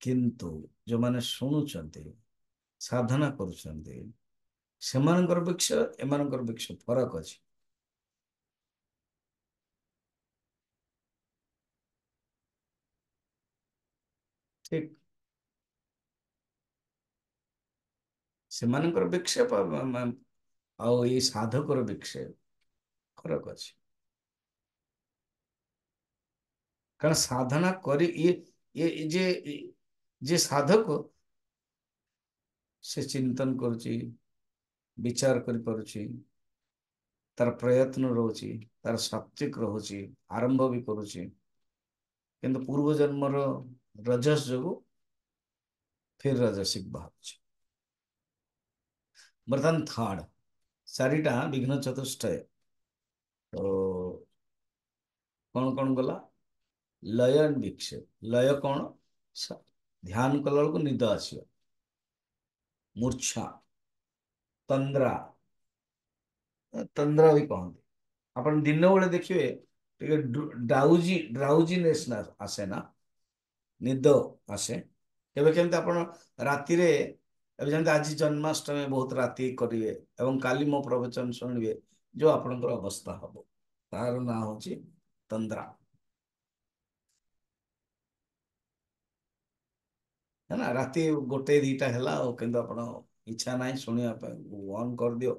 କିନ୍ତୁ ଯୋଉମାନେ ଶୁଣୁଛନ୍ତି, ସାଧନା କରୁଛନ୍ତି, ସେମାନଙ୍କର ବିକ୍ଷେପ ଏମାନଙ୍କର ବିକ୍ଷେପ ଫରକ ଅଛି। ଠିକ, ସେମାନଙ୍କର ବିକ୍ଷେପ ଆଉ ଏଇ ସାଧକର ବିକ୍ଷେପ ଫରକ ଅଛି। କାରଣ ସାଧନା କରି ଇଏ ଯେ ସାଧକ, ସେ ଚିନ୍ତନ କରୁଛି, ବିଚାର କରିପାରୁଛି, ତାର ପ୍ରୟତ୍ନ ରହୁଛି, ତାର ସାତ୍ଵିକ ରହୁଛି, ଆରମ୍ଭ ବି କରୁଛି, କିନ୍ତୁ ପୂର୍ବ ଜନ୍ମର ରଜସ୍ ଯୋଗୁ ଫିର ରଜସିକ ବାହାରୁଛି। ବର୍ତ୍ତମାନ ଥାର୍ଡ, ଚାରିଟା ବିଘ୍ନ ଚତୁଷ୍ଟୟ। ତ କଣ କଣ ଗଲା? ଲୟ ଆଣ୍ଡ ବିକ୍ଷେପ। ଲୟ କଣ? ଧ୍ୟାନ କଲା ବେଳକୁ ନିଦ ଆସିବ, ମୂର୍ଚ୍ଛା, ତନ୍ଦ୍ରା, ତନ୍ଦ୍ରା ବି କହନ୍ତି। ଆପଣ ଦିନ ବେଳେ ଦେଖିବେ ଟିକେ ଡ୍ରାଉଜିନେସ୍ ଆସେ ନା, ନିଦ ଆସେ। କେବେ କେମିତି ଆପଣ ରାତିରେ, ଏବେ ଯେମିତି ଆଜି ଜନ୍ମାଷ୍ଟମୀ ବହୁତ ରାତି କରିବେ ଏବଂ କାଲି ମୋ ପ୍ରବଚନ ଶୁଣିବେ, ଯୋଉ ଆପଣଙ୍କର ଅବସ୍ଥା ହବ, ତାର ନାଁ ହଉଛି ତନ୍ଦ୍ରା। ହେଲା, ରାତି 1-2 ହେଲା ଆଉ, କିନ୍ତୁ ଆପଣ ଇଚ୍ଛା ନାହିଁ ଶୁଣିବା ପାଇଁ, ଅନ୍ କରିଦିଅ,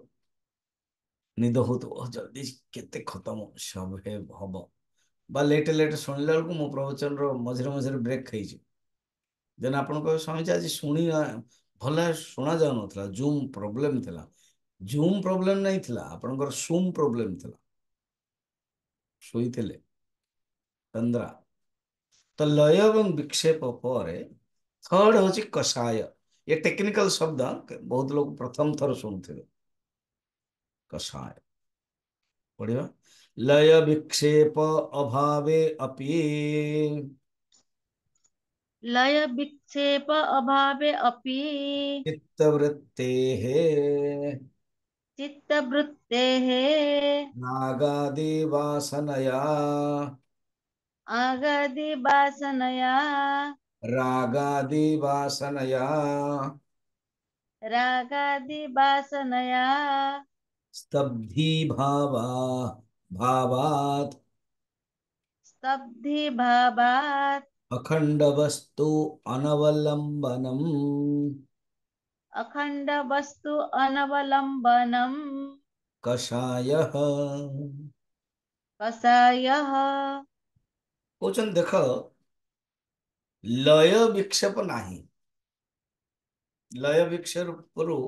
ନିଦ ହଉଥିବ, ଜଲ୍ଦି କେତେ ଖତମ ସବୁ ହବ, ବା ଲେଟ୍ ଶୁଣିଲା ବେଳକୁ ମୋ ପ୍ରବଚନର ମଝିରେ ମଝିରେ ବ୍ରେକ୍ ହେଇଛି। ଦେନ୍ ଆପଣ କହିବେ, ସ୍ୱାମୀଜୀ ଆଜି ଭଲ ଶୁଣା ଯାଉନଥିଲା, ଜୁମ୍ ପ୍ରୋବ୍ଲେମ ଥିଲା। ଜୁମ୍ ପ୍ରୋବ୍ଲେମ ନାହିଁ ଥିଲା, ଆପଣଙ୍କର ସୁମ୍ ପ୍ରୋବ୍ଲେମ ଥିଲା। ଶୋଇଥିଲେ ତନ୍ଦ୍ରା। ତ ଲୟ ଏବଂ ବିକ୍ଷେପ ପରେ ଥର୍ଡ ହଉଛି କଷାୟ। ये टेक्निकल शब्द बहुत लोग प्रथम थर शुणुथिବେ। कषाय पढ़िବା। लय विक्षेप अभावे अपि लय विक्षेप अभावे अपि चित्तवृत्तेः चित्तवृत्तेः नागादि वासनया आगादि वासनया रागादि वासनया रागादि वासनया स्तब्धी भावा भावात् स्तब्धि भावात् अखंड वस्तु अनवलंबनम अखंड वस्तु अनवलंबनम कषायः। कषायः। कौन देख लय विक्षेप नाही। लय विक्षेप रु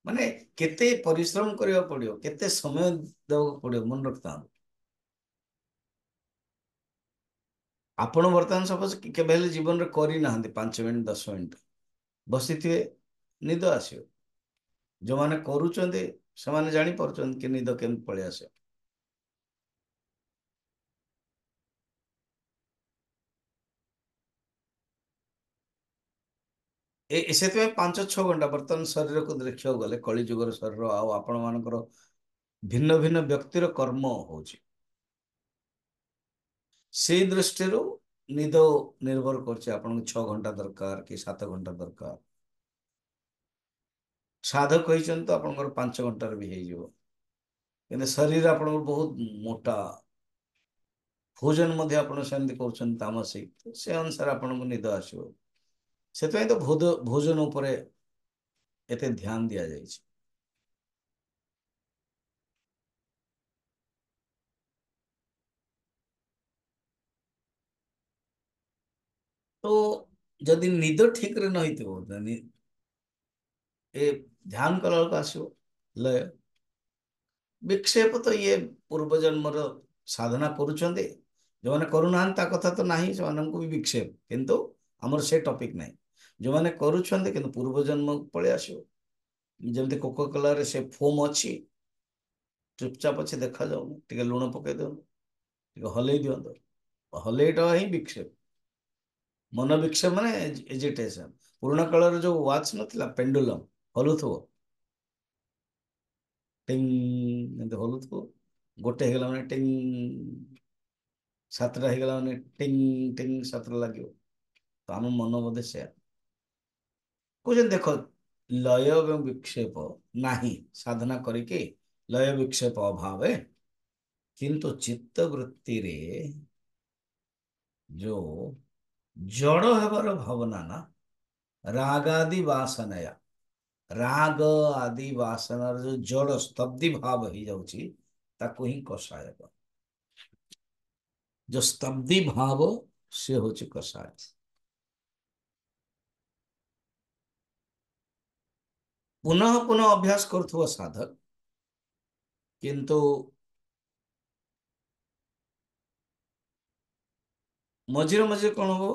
माने केते परिश्रम करिया पड़ियो, केते समय देवा पड़ियो, मन रखता। आपण वर्तमान सपोज केबे हेले जीवन रे करी नाहंती 5 मिनिट 10 मिनिट बसिथिए निद आसियो। जो माने करूचंदे से माने जानि परचंद कि निद केम पळे आसे। ସେଥିପାଇଁ 5-6 ଘଣ୍ଟା ବର୍ତ୍ତମାନ ଶରୀରକୁ ଦେଖିବାକୁ ଗଲେ କଳି ଯୁଗର ଶରୀର ଆଉ ଆପଣ ମାନଙ୍କର ଭିନ୍ନ ଭିନ୍ନ ବ୍ୟକ୍ତିର କର୍ମ ହଉଛି, ସେଇ ଦୃଷ୍ଟିରୁ ନିଦ ନିର୍ଭର କରୁଛି ଆପଣଙ୍କୁ 6 ଘଣ୍ଟା ଦରକାର କି 7 ଘଣ୍ଟା ଦରକାର। ସାଧକ କହିଛନ୍ତି ତ ଆପଣଙ୍କର 5 ଘଣ୍ଟାରେ ବି ହେଇଯିବ, କିନ୍ତୁ ଶରୀର ଆପଣଙ୍କର ବହୁତ ମୋଟା, ଭୋଜନ ମଧ୍ୟ ଆପଣ ସେମିତି କରୁଛନ୍ତି ତାମସିକ, ସେ ଅନୁସାରେ ଆପଣଙ୍କୁ ନିଦ ଆସିବ। ସେଥିପାଇଁ ତ ଭୋଜନ ଉପରେ ଏତେ ଧ୍ୟାନ ଦିଆଯାଇଛି। तो जदि निद ठीक रे नहीं थो ए ध्यान कला बेलକୁ ଆସିବ लय। विक्षेप तो ये पूर्व जन्मर साधना करुछंदे, जो माने करूनाहां ता कथा तो नाही, सेମାନଙ୍କୁ भी विक्षेप, किंतु हमर से टॉपिक नाही। जो माने करूछंदे किंतु पूर्व जन्म पळे आसियो, जेमति कोको कोला रे से फोम अछि, चुपचाप अच्छे देखा जाऊन टिके लुण पकई दो, टिके हलई दियंतो, हलईटा ही विक्षेप। मन विक्षेप माने एजिटेशन। पुराना काल जो वाच नथिला पेंडुलम हलुथो टिंग एंत हलुथो, गोटे हेगला माने टिंग, सातटा हेगला माने टिंग टिंग सातटा लागियो। तो आम मन बोधे से कौन देख लय एवं विक्षेप नाही साधना करिके लय विक्षेप अभाव है, किंतु चित्त वृत्ति रे जो जड़ हेबार भावना ना रागादि वासनया, राग आदि वासनार जो जड़ स्तब्धि भाव हो जाउची ताको ही कषाय कह। जो स्तब्धि भाव से होची कषाय। पुनः पुनः अभ्यास करथुव साधक, किंतु मझिरे मझिरे कौन हो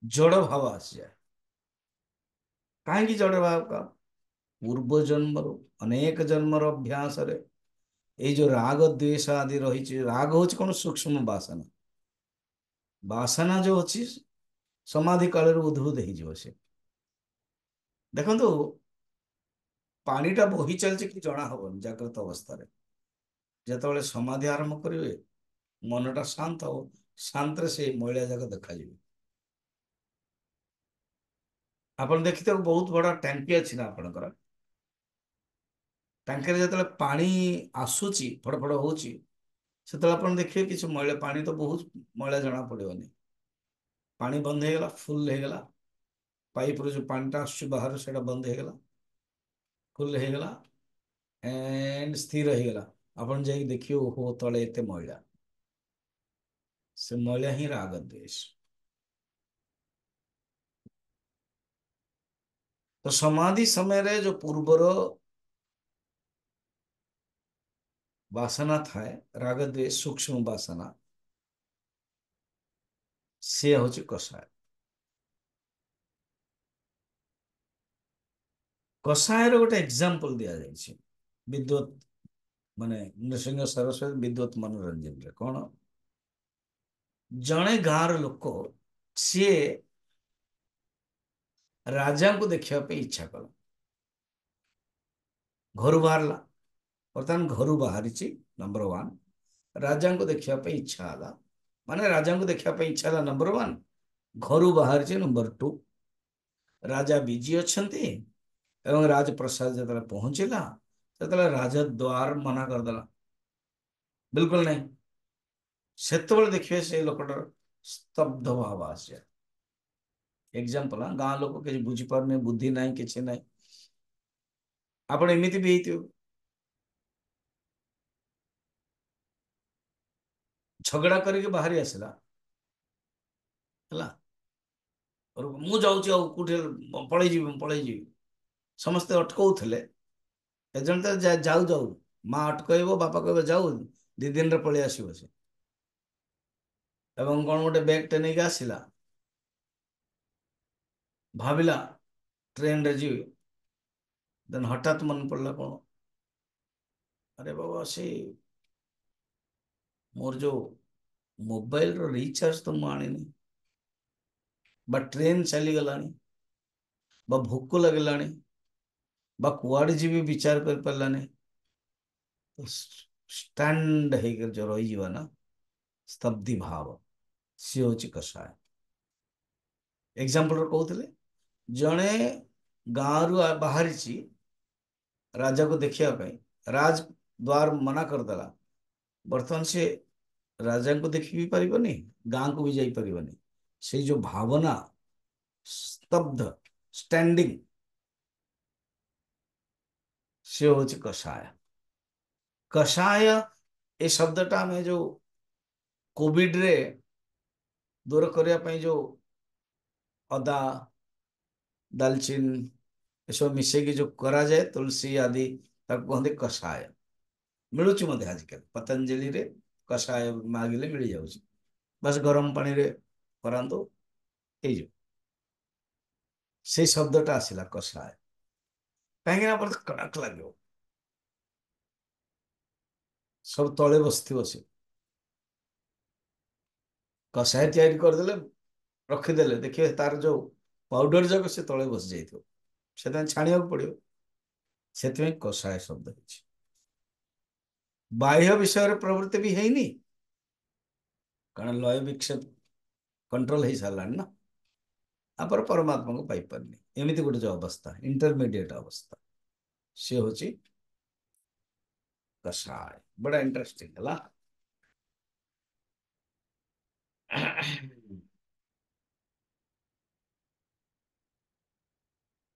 जड़ भाव आसी जाए। कहीं जड़ भाव का पूर्व जन्म अनेक जन्मर अभ्यास रे ये जो राग द्वेष आदि रही, राग हूँ कौन सूक्ष्म वासना, वासना जो अच्छी समाधि काल उद्भूत हो से देखो पानीटा बोही चलছে कि जना हबन जाग्रत अवस्था जो समाधि आरंभ करेंगे मनटा शांत हो, शांत से मैला जाक देखा आपन देखते बहुत बड़ा टैंकी अच्छी ना आपणकर टांकी जो पानी आसूची फड़फड़ हो से देखिए किसी मैला पानी तो बहुत मैला जना पड़ोनी, पानी बंद हो गला फुल हो गला, पाइप रो जो पानीटा आस बाहर से बंद हो गला फुल हो गला एंड स्थिर हो गला। आपन जाई देखिए ओहो तले एते मैला, से मैला ही राग द्वेष। तो समाधि समय रे जो पूर्वर वासना थाए राग द्वेष सूक्ष्म वासना से होची कषाय। कषायर गोटे एग्जांपल दिया जायछि विद्वत माने नृसिंह सरस्वती विद्वत मनोरंजन रे कौन जड़े गाँव लोक सी राजा को देखा इच्छा कला घर बाहर बर्तमान घर बाहरी नंबर वन राजा को देखा इच्छा है माने राजा को देखा इच्छा है नंबर वन घर बाहरी नंबर टू राजा बिजी अच्छे एवं राजप्रसाद जो पहुंचला से राजद्वार मना करदेला बिल्कुल नहीं से देखिए से लोकटर स्तब्ध भाव आसे एग्जांपल गाँ लोक किसी बुझीपार बुद्धि ना कि ना आपण एमती भी झगड़ा करके बाहरी आसला मु जाऊँगी पलि समस्ते अटकाउले एजन तो जाऊ जाऊ माँ अटकब बापा कह जाऊ 2 दिन रे पलि आसो से एवं कौन गोटे बैग टे नहीं आसला भाविला ट्रेन रे जी देन हठात मन पड़ला कौन अरे बाबा से मोर जो मोबाइल रो रिचार्ज तो मुझे बा ट्रेन चली गलानी बा भोक लगलानी बा कुआड़े जी विचार कर पारानी स्टैंड होकर जो रही ना स्तब्धि भाव सी हूँ कषाय एग्जांपल कहते जड़े गाँव रु बाहरी राजा को देखापी राज द्वार मना करदेला बर्तमान से राजा को देखी भी पारिबनी गाँ को भी जाई पारिबनी से जो भावना स्तब्ध स्टैंडिंग से हूँ कषाय। कषाय ए शब्दटा आम जो कोविड रे दूर करने जो अदा दालचीन सब मिसेकी जो करा जाए तुलसी आदि कहते कषाय मिलूँ मत आजिकल पतंजलि रे कषाय मागिले मिल जाऊँ बस गरम पानी रे करांतु से शब्दटा आसला कषाय कहीं कड़क लगे सब तले बसथिव से कषाय तैयारी करदेले रखीदे देखिए तार जो पाउडर जाक से तले बस जाए छाणिया पड़ो से कषाय शब्द है बाह्य विषय प्रवृत्ति भी है कारण लय विक्षेप कंट्रोल हो सारा ना आप परमात्मा को पाइपारनी एमती गोटे जो अवस्था इंटरमीडिएट अवस्था सी हूँ कषाय बड़ा इंटरेस्टिंग है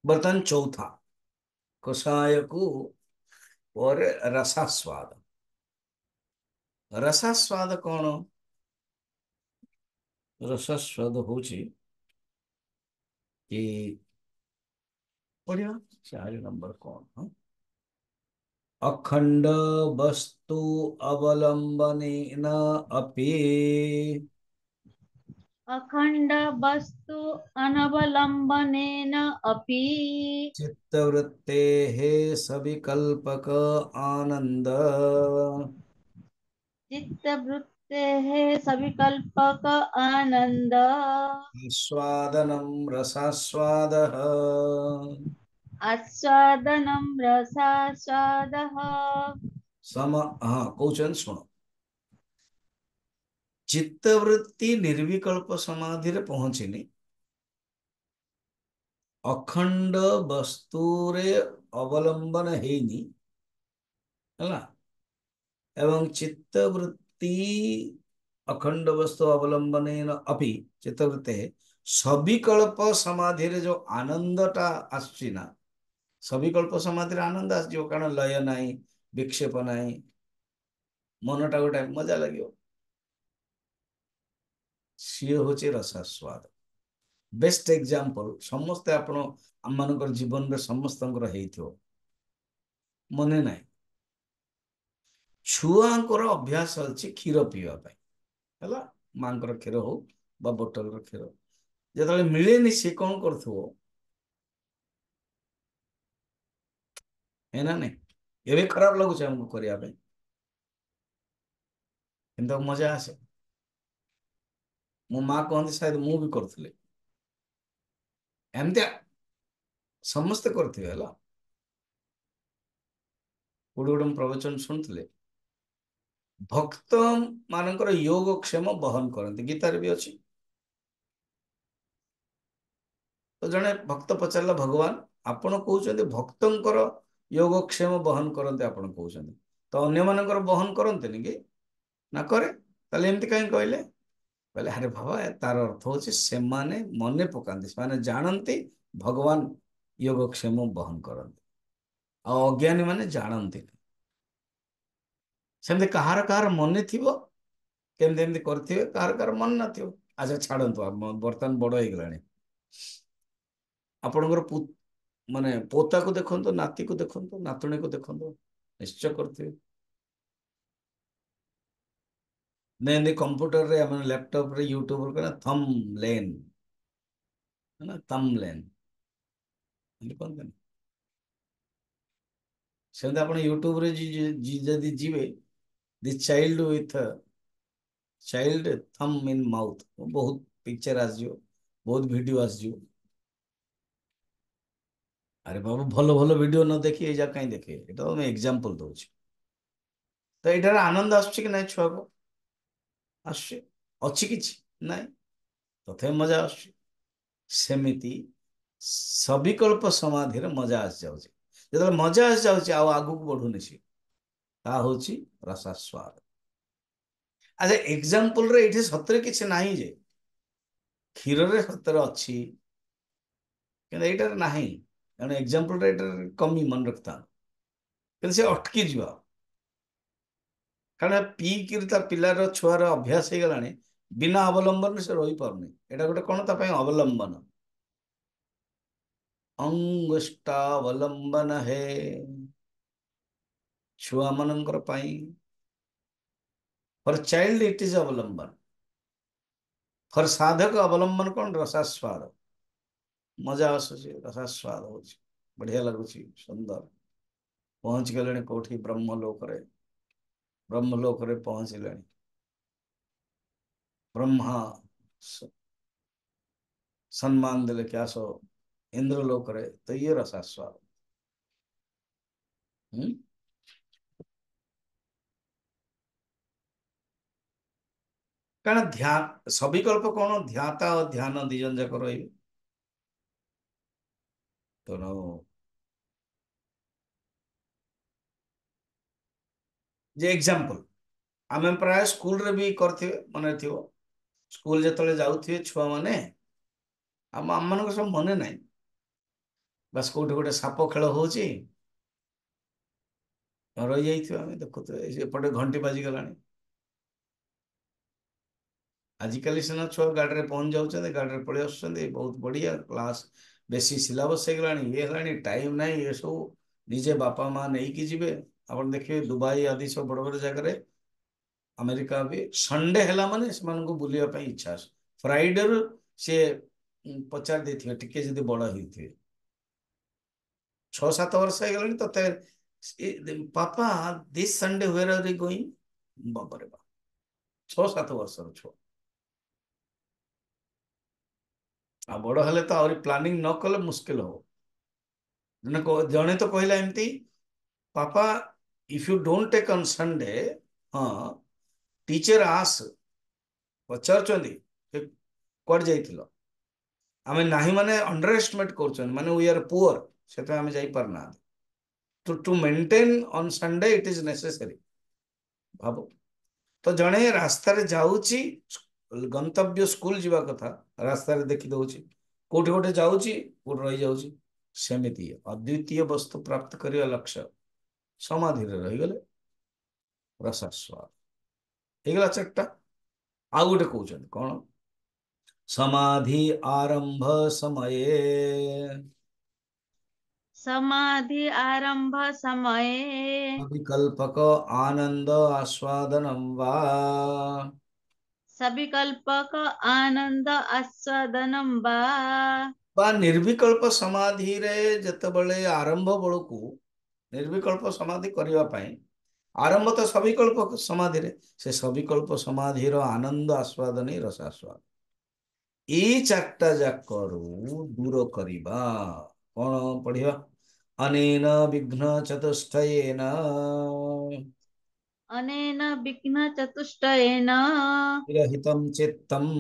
बर्तमान चौथा कषाय को और रसास्वाद रसास्वाद कौन रसास्वाद हूँ कि पढ़िया 4 नंबर कौन हाँ? अखंड वस्तु अवलंबनेन अपि अखंड वस्तु अनवलंबनेन अपि चित्तवृत्तेः सविकल्पक आनंद चित्तवृत्तेः सविकल्पक आनंद स्वादनम रसास्वादः आस्वादनं रसास्वादः सम हाँ क्वेश्चन सुनो चित्तवृत्ति निर्विकल्प समाधि रे पहुंचनी अखंड वस्तु रे अवलंबन हेनी है एवं चित्तवृत्ति अखंड वस्तु अवलंबन अपि चित्तवृत्ते सविकल्प समाधि रे जो आनंदटा आसुची ना सविकल्प समाधि रे आनंद आसो कारण लय नाई विक्षेप नाई मनटा गोटे मजा लगे सी हूँ रसास्वाद बेस्ट एग्जांपल समस्ते आपण आम मानकर जीवन में समस्तंकर हेइथियो मने नाही छुआंकर अभ्यास अछि क्षीर पीवा पाई हला मांकर क्षीर हो बा बोतल रो क्षीर जेतले मिलेनी से कोन करथो है ना नहीं एबे खराब लागु छै हमको करिया पे किंतु मजा आसे मो माँ कहते शायद मु भी करथले एमते समस्त करथिवे हला कोडे कोडे प्रवचन सुनथले भक्त मानकर योगक्षेम बहन करते गीतार भी अच्छी तो जड़े भक्त पचारा भगवान आपण कहते भक्तर योगक्षेम बहन करते आपण कहते तो अन्य मानकर बहन करते कि ना करे ताले एमती कहीं कहले कहले अरे बाबा तार अर्थ हूँ से माने मने पकाते से जानते भगवान योगक्षेम बहन करते अज्ञानी माने जानते सेमती कहार कहार मन थी केमती एमती करथिबे कहार कहार मन नथिबो अच्छा छाड़ନ୍ତୁ बर्तमान बड़ हो गलानी आपणकर माने पोता को देखंतु नाती को देखंतु नातुणी को देखंतु निश्चय करथिबे नहीं कंप्यूटर रे हम लैपटॉप रे यूट्यूब रे थंबनेल है ना थंबनेल कौन सेमती आपण यूट्यूब रे जदि जीवे दि child with child thumb in mouth बहुत पिक्चर आसो बहुत वीडियो आसो अरे बाबू भल भल वीडियो न देखी एजा कहीं देखे ये मैं एग्जांपल दूची तो यार आनंद आसुची कि नहीं छुआ को आसुची अच्छी किछि नहीं तथे मजा आसुची सेमिति सविकल्प समाधि रे मजा आस जाउची जब मजा आस जाउची आ आगु को बढ़ुनी सी ता होची रसास्वाद अच्छा एग्जांपल रे एठी सतरे किछि नाही जे क्षीर रे सतरे अच्छी कि एटार नाही कारण एग्जांपल रे एटार कमी मन रखता कि से अटकी जीवा कारण पीकिरी ता पिलार छुआर अभ्यास हो गलानी बिना अवलंबन से रही पारनी एटा गोटे कौन तापाई अवलंबन अंगुष्ठावलंबन है छुआ मनंकर पाई फॉर चाइल्ड इट इज अवलंबन फॉर साधक अवलंबन कौन रसास्वाद मजा आसुची रसास्वाद हो बढ़िया लगुच सुंदर पहुंच गले कौटी ब्रह्मलोक रे पहुंचले ब्रह्मा सम्मान देले क्या सो इंद्रलोक रे तो ये रसास्वाद कारण ध्यान सविकल्प कौन ध्याता और ध्यान दिजन जाक रही तो जे एग्जांपल आम प्राय स्कूल रे भी करथिबे मन थी स्कूल जिते जाऊे छुआ मैंने आम मान सब मन ना बस कौटे गोटे साप खेल हो रही जाइए देखुए एपटे घंटी बाजी गला आजिकल सीना छुआ गाड़ी में पहुंच जाऊँ गाड़ी में पलि आस बहुत बढ़िया क्लास बेसी सिलेबस हो गला ये टाइम ना ये सब निजे बापा माँ नहीं कि जी आप देखिए दुबई आदि सब बड़ बड़ जगह अमेरिका भी संडे है माने से बुलाई इच्छा फ्राइडे रु सी पचार दे टिके जदि बड़ होते 6-7 वर्ष हो गलानी तो पापा this Sunday where are you going बाबा रे बाप 6-7 वर्ष छुआ आ बड़ हेले तो आहरी प्लानिंग न कले मुस्किल हो जने तो कहला एमती पापा if you don't take on Sunday हाँ टीचर आस पचार कौट जा आम ना माने अंडर एस्टिमेट कर माने वी आर पुअर से आम जाना to maintain on Sunday it is necessary भाव तो जड़े रास्तार जाऊँगी गंतव्य स्कूल जीवा कथा रास्तार देखी दौची कौटे गोटे जाऊँगी कौटे रही जाऊँगी सेमती अद्वितीय वस्तु प्राप्त करने लक्ष्य समाधि रहीगले रसास्वाद होगला 4टा आ गोटे कौन कौन समाधि आरंभ समये समाधि आरंभ समये अविकल्पक आनंद आस्वादनं वा सविकल्पक आनंद आस्वादनं वा ବା ନିର୍ବିକଳ୍ପ ସମାଧିରେ ଯେତେବେଳେ ଆରମ୍ଭ ବେଳକୁ ନିର୍ବିକଳ୍ପ ସମାଧି କରିବା ପାଇଁ ଆରମ୍ଭ ତ ସବିକଳ୍ପ ସମାଧିରେ ସେ ସବିକଳ୍ପ ସମାଧିର ଆନନ୍ଦ ଆସ୍ୱାଦନ ହିଁ ରସାସ୍ୱାଦ ଏଇ ଚାରିଟା ଯାକରୁ ଦୂର କରିବା କଣ ପଢିବା ଅନେନ ବିଘ୍ନ ଚତୁଷ୍ଟୟେନ अनेन विघ्न चतुष्टयेन विरहितं चित्तम्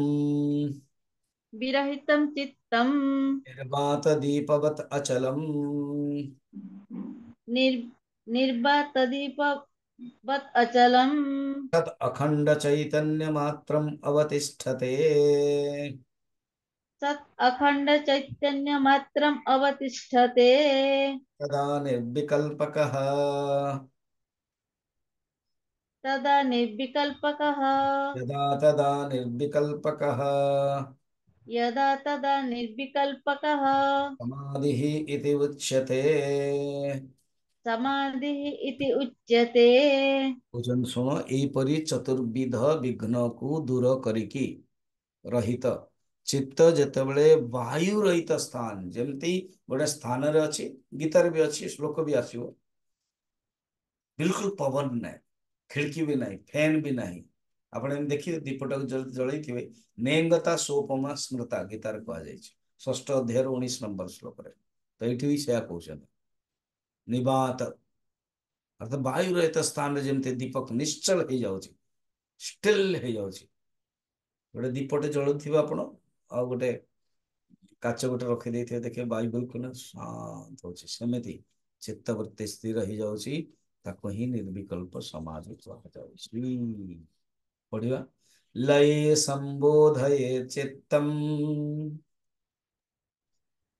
विरहितं चित्तम् निर्वात दीपवत् अचलम् निर् निर्वातदीपवत् अचलम् तत् अखंड चैतन्य मात्रम् अवतिष्ठते सत् अखंड चैतन्य मात्रम् अवतिष्ठते तदा निर्विकल्पकः तदा निर्विकल्पकः यदा तदा निर्विकल्पकः यदा तदा निर्विकल्पकः समाधिः इति उच्यते। समाधिः इति उच्यते। भोजन सुनो एपरी चतुर्विध विघ्न को दूर करिकी रहित चित्त जेतेबेले वायु रहित स्थान जेमती गोटे स्थान रे अछि गीतार भी अछि श्लोक भी आसीबो बिल्कुल पवन नहीं खिड़की भी नहीं फैन भी नहीं आपण एम देखिए दीपटक जळई थिबे नेंगता सोपमा स्मृता गीतार कहा जायछि षष्ठ अध्याय 19 नंबर श्लोक रे तो एठी भी सेया कहउछन निवात अर्थात वायु रहित स्थान रे जेमती दीपक निश्चल हो जाउछि स्टिल हो जाउछि गोटे दीपटे जळुथिबा आपण आ गोटे काच गोटे रखी देथिबे देखिए वायु बिल्कुल शांत होछि सेमिति चित्तवृत्ति स्थिर हो जाउछि ताको ही निर्विकल्प समाधि कुहाଯାଉଛି पढ़िवा लये संबोधये चित्तम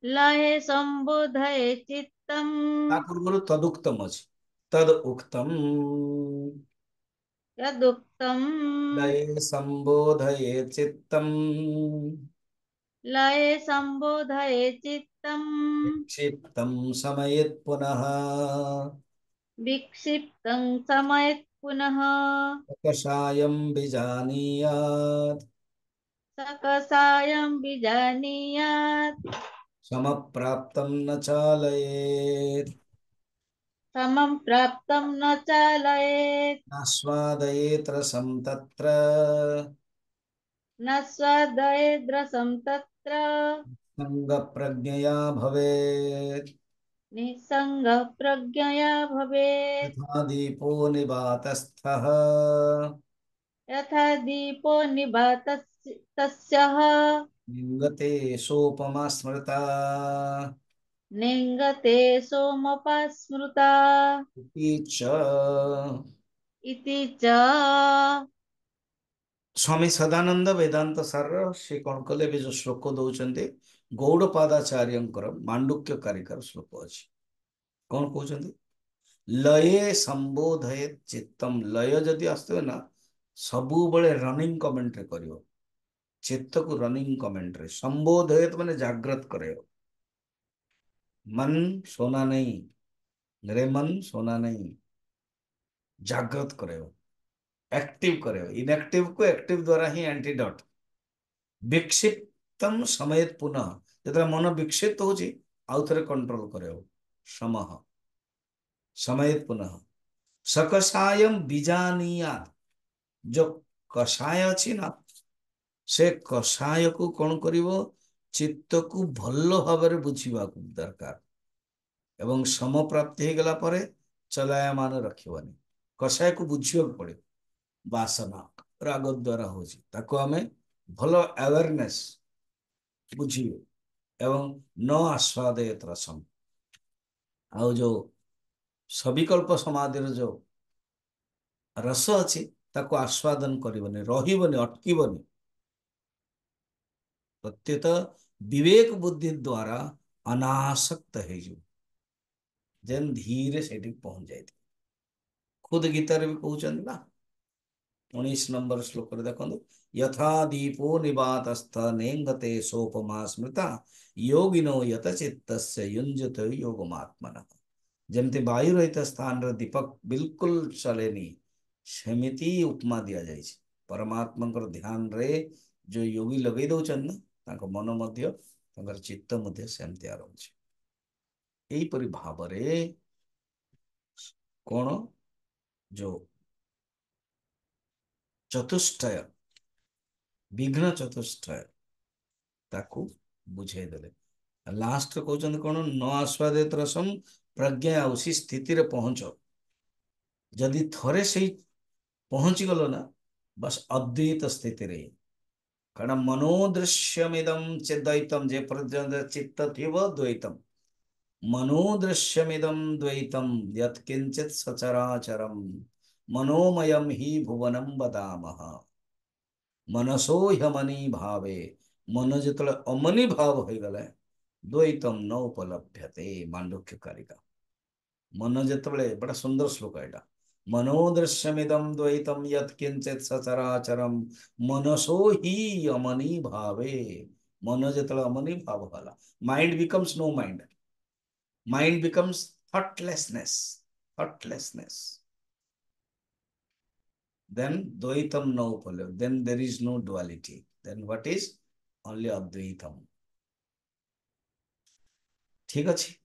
लये संबोधये चित्तम् ता पूर्वरु तदुक्तम अछि तद उक्तम यदुक्तम् लये संबोधये चित्तम लये संबोधये चित्तम् विक्षिप्तं समयेत् पुनः विक्षिप्तं समयत् पुनः कषायं विजानीयात् सकसायं विजानीयात् समप्राप्तं न चालयेत् समं प्राप्तं न चालयेत् नास्वादयेत् रसं तत्र न स्वादयेद्रसं तत्र सङ्गप्रज्ञया भवेत् निस्सङ्गः प्रज्ञया भवेत् यथा दीपो निवातस्थः यथा दीपो निभातस्य तस्यः लिङ्गते सोपमा स्मृता नेङ्गते सोमपा स्मृता इति च इति च स्वामी सदानंद वेदांत सार से कौन कले भी जो श्लोक दौरान गौड़पादाचार्यंकर मांडुक्य कारिकार श्लोक अच्छी कौन कहते लये संबोधये चित्तम लय जदि आसवे ना सबु बळे रनिंग कमेंट्री करियो चित्त को रनिंग कमेंट्री संबोधयत माने जागृत करे मन सोना नहीं मेरे मन सोना नहीं जागृत करे एक्टिव करे इनएक्टिव को एक्टिव द्वारा ही एंटीडॉट विक्षिप्तम समयत पुनः जब मन विक्षिप्त होची आउ थे कंट्रोल करे समह समयत पुनः सकषायम बीजानीयात जो कषाय अच्छी ना से कषाय को कौन करिवो चित्त को भल भाव बुझा दरकार एवं सम प्राप्ति हो गला परे चलायमान रखिबनी कषाय को बुझिया पड़े वासना राग द्वारा होची ताको हमें भल अवेयरनेस बुझिए एवं न आस्वादयत रसम आउ जो सविकल्प समाधि जो रस अच्छी ताको आस्वादन करबनी रहीबनी अटकीबनी प्रत्युत विवेक बुद्धि द्वारा अनासक्त है जेन धीरे से पहुंच जाए खुद गीतार भी कहते ना 19 नंबर श्लोक देखो, यथा दीपो निवातस्थ नेंगते सोपमा स्मृता योगिनो यत चित्तस्य युञ्जते योगमात्मनः। ଯେମିତି ବାୟୁ ରହିତ ସ୍ଥାନରେ ଦୀପକ ବିଲକୁଲ ଚଲେନି, ସେମିତି ଉପମା ଦିଆଯାଇଛି। ପରମାତ୍ମାଙ୍କର ଧ୍ୟାନରେ ଯୋଉ ଯୋଗୀ ଲଗେଇ ଦଉଛନ୍ତି ନା, ତାଙ୍କ ମନ ମଧ୍ୟ, ତାଙ୍କର ଚିତ୍ତ ମଧ୍ୟ ସେମିତିଆ ରହୁଛି। ଏହିପରି ଭାବରେ କଣ, ଯୋଉ ଚତୁଷ୍ଟୟ, ବିଘ୍ନ ଚତୁଷ୍ଟୟ, ତାକୁ ବୁଝେଇ ଦେଲେ। ଲାଷ୍ଟ କହୁଛନ୍ତି କଣ, ନ ଆସ୍ୱାଦିତ ରସମ୍ ପ୍ରଜ୍ଞା, ଆଉ ସେ ସ୍ଥିତିରେ ପହଞ୍ଚ। ଯଦି ଥରେ ସେଇ ପହଞ୍ଚି ଗଲ ନା, ବସ୍ ଅଦ୍ୱୈତ ସ୍ଥିତିରେ। କାରଣ ମନୋଦୃଶ୍ୟମିଦಂ ଚିଦ୍ୱୈତମ୍, ଯେ ପର୍ଯ୍ୟନ୍ତ ଚିତ୍ତ ଥିବ ଦ୍ୱୈତମ୍, मनोदृश्यमिदं द्वैतं यत्किंचित् सचराचरं मनोमयं हि भुवनं वदामः। मनसो ह्यमनी भावे, मन जितले अमनी भाव हो गले, द्वैतम न उपलभ्यते। मांडुक्य कारिका। मन जितले, बड़ा सुंदर श्लोक है एटा। मनोदृश्यमिदं द्वैतं यत्किंचित् सचराचरं मनसो हि अमनी भावे। मन जितले अमनी भाव होला, mind becomes no mind, mind becomes thoughtlessness, thoughtlessness. Then dvaitam no upalya, then there is no duality, then what is, only advaitam। ठीक अच्छे,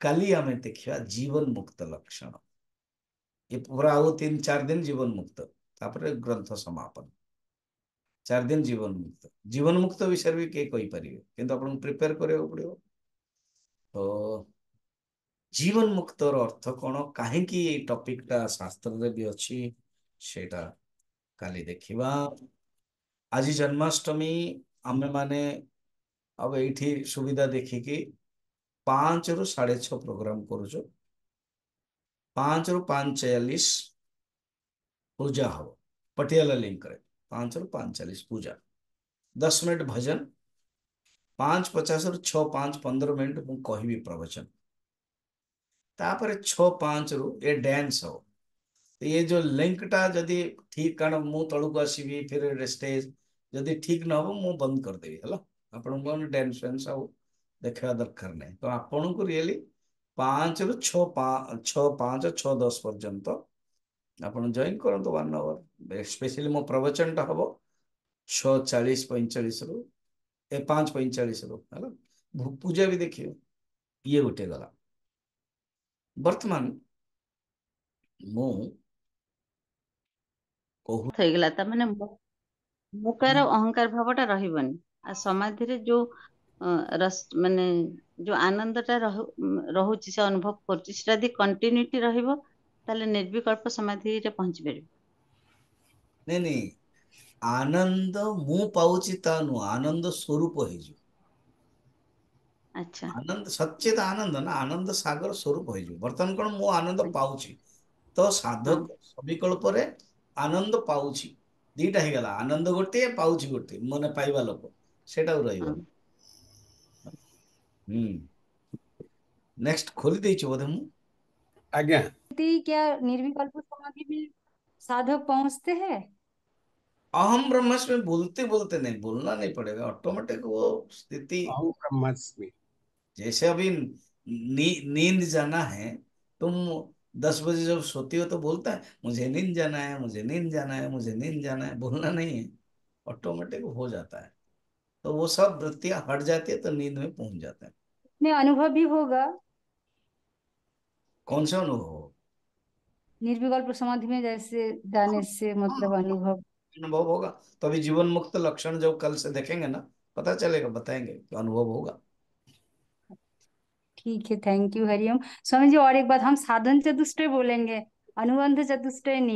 काली आमे देखिया जीवन मुक्त लक्षण। ये पूरा आओ 3-4 दिन जीवन मुक्त, तापर ग्रंथ समापन। 4 दिन जीवन मुक्त, जीवन मुक्त विषय भी के कोई परिवे, किंतु अपन प्रिपेयर करे पड़ियो। तो जीवन मुक्तर अर्थ कौन, कहीं टॉपिक टा शास्त्र रे भी अच्छी, सेटा काली देखिबा। आज जन्माष्टमी आमे माने अब एठी सुविधा देखिकी 5 ରୁ 6:30 प्रोग्राम करूचो। 5 ରୁ 5:40 पूजा हो, पटियाला लिंक रे 5 ରୁ 5:40 पूजा, 10 मिनट भजन, 5:50 ରୁ 6:05 15 मिनट मु कहबी प्रवचन, तापर 6:05 ରୁ ए डांस हो। ये जो लिंक टा जदि ठीक, कारण मु तलू को आसबि फिर स्टेज, जदि ठीक न हो मु बंद कर देबी हला। आपन को डांस फैंस आउ देखा दरकार नहीं। तो आपन को रियली 5 ରୁ 6:05 पर्यंत आपन जॉइन करंतु 1 आवर। स्पेशली मो प्रवचन टा हबो 6:40-45 ରୁ 5:45 ରୁ हला। पूजा भी देखियो, ये गोटे गला। वर्तमान मु कहू, ହେଇଗଲା ତା ମାନେ ମୁକାର ଅହଙ୍କାର ଭାବଟା ରହିବନି। ଆଉ ସମାଧିରେ ଯୋଉ ମାନେ ଯୋଉ ଆନନ୍ଦଟା ରହୁଛି, ସେ ଅନୁଭବ କରୁଛି, ସେଟା ଯଦି କଣ୍ଟିନ୍ୟୁଟି ରହିବ, ତାହେଲେ ନିର୍ବିକଳ୍ପ ସମାଧିରେ ପହଞ୍ଚି ପାରିବ। नहीं नहीं, आनंद मु पाउची ता नु, आनंद स्वरूप है जो ଆଚ୍ଛା। आनंद, सच्चिद आनंद ना, आनंद सागर स्वरूप है जो। बर्तमान कोन मु आनंद पाउची, तो ହଁ साधक सविकल्प रे आनंद पाउची, दीटा ही गला, आनंद गोटे पाउची गोटे, मने पाइबा लोक सेटा ହଁ। रहइबन। हम्म, नेक्स्ट खोली देइछ बोधे मु। आज्ञा। क्या निर्विकल्प समाधि में साधक पहुंचते हैं? अहम ब्रह्मास्मि बोलते बोलते नहीं, बोलना नहीं पड़ेगा, ऑटोमेटिक वो स्थिति। अहम ब्रह्मास्मि। जैसे अभी नींद जाना है, तुम 10 बजे जब सोती हो तो बोलता है मुझे नींद जाना है, मुझे नींद जाना है, मुझे नींद जाना है, बोलना नहीं है, ऑटोमेटिक हो जाता है। तो वो सब वृत्तियां हट जाती है, तो नींद में पहुंच जाते हैं। में अनुभव भी होगा, कौन सा अनुभव हो? निर्विकल्प समाधि में जैसे जाने से हाँ, मतलब अनुभव। अनुभव होगा। तो अभी जीवन मुक्त लक्षण जब कल से देखेंगे ना, पता चलेगा, बताएंगे तो अनुभव होगा। ठीक है, थैंक यू हरिओम। स्वामी जी, और एक बात, हम साधन चतुष्टय बोलेंगे, अनुबंध चतुष्टय नहीं।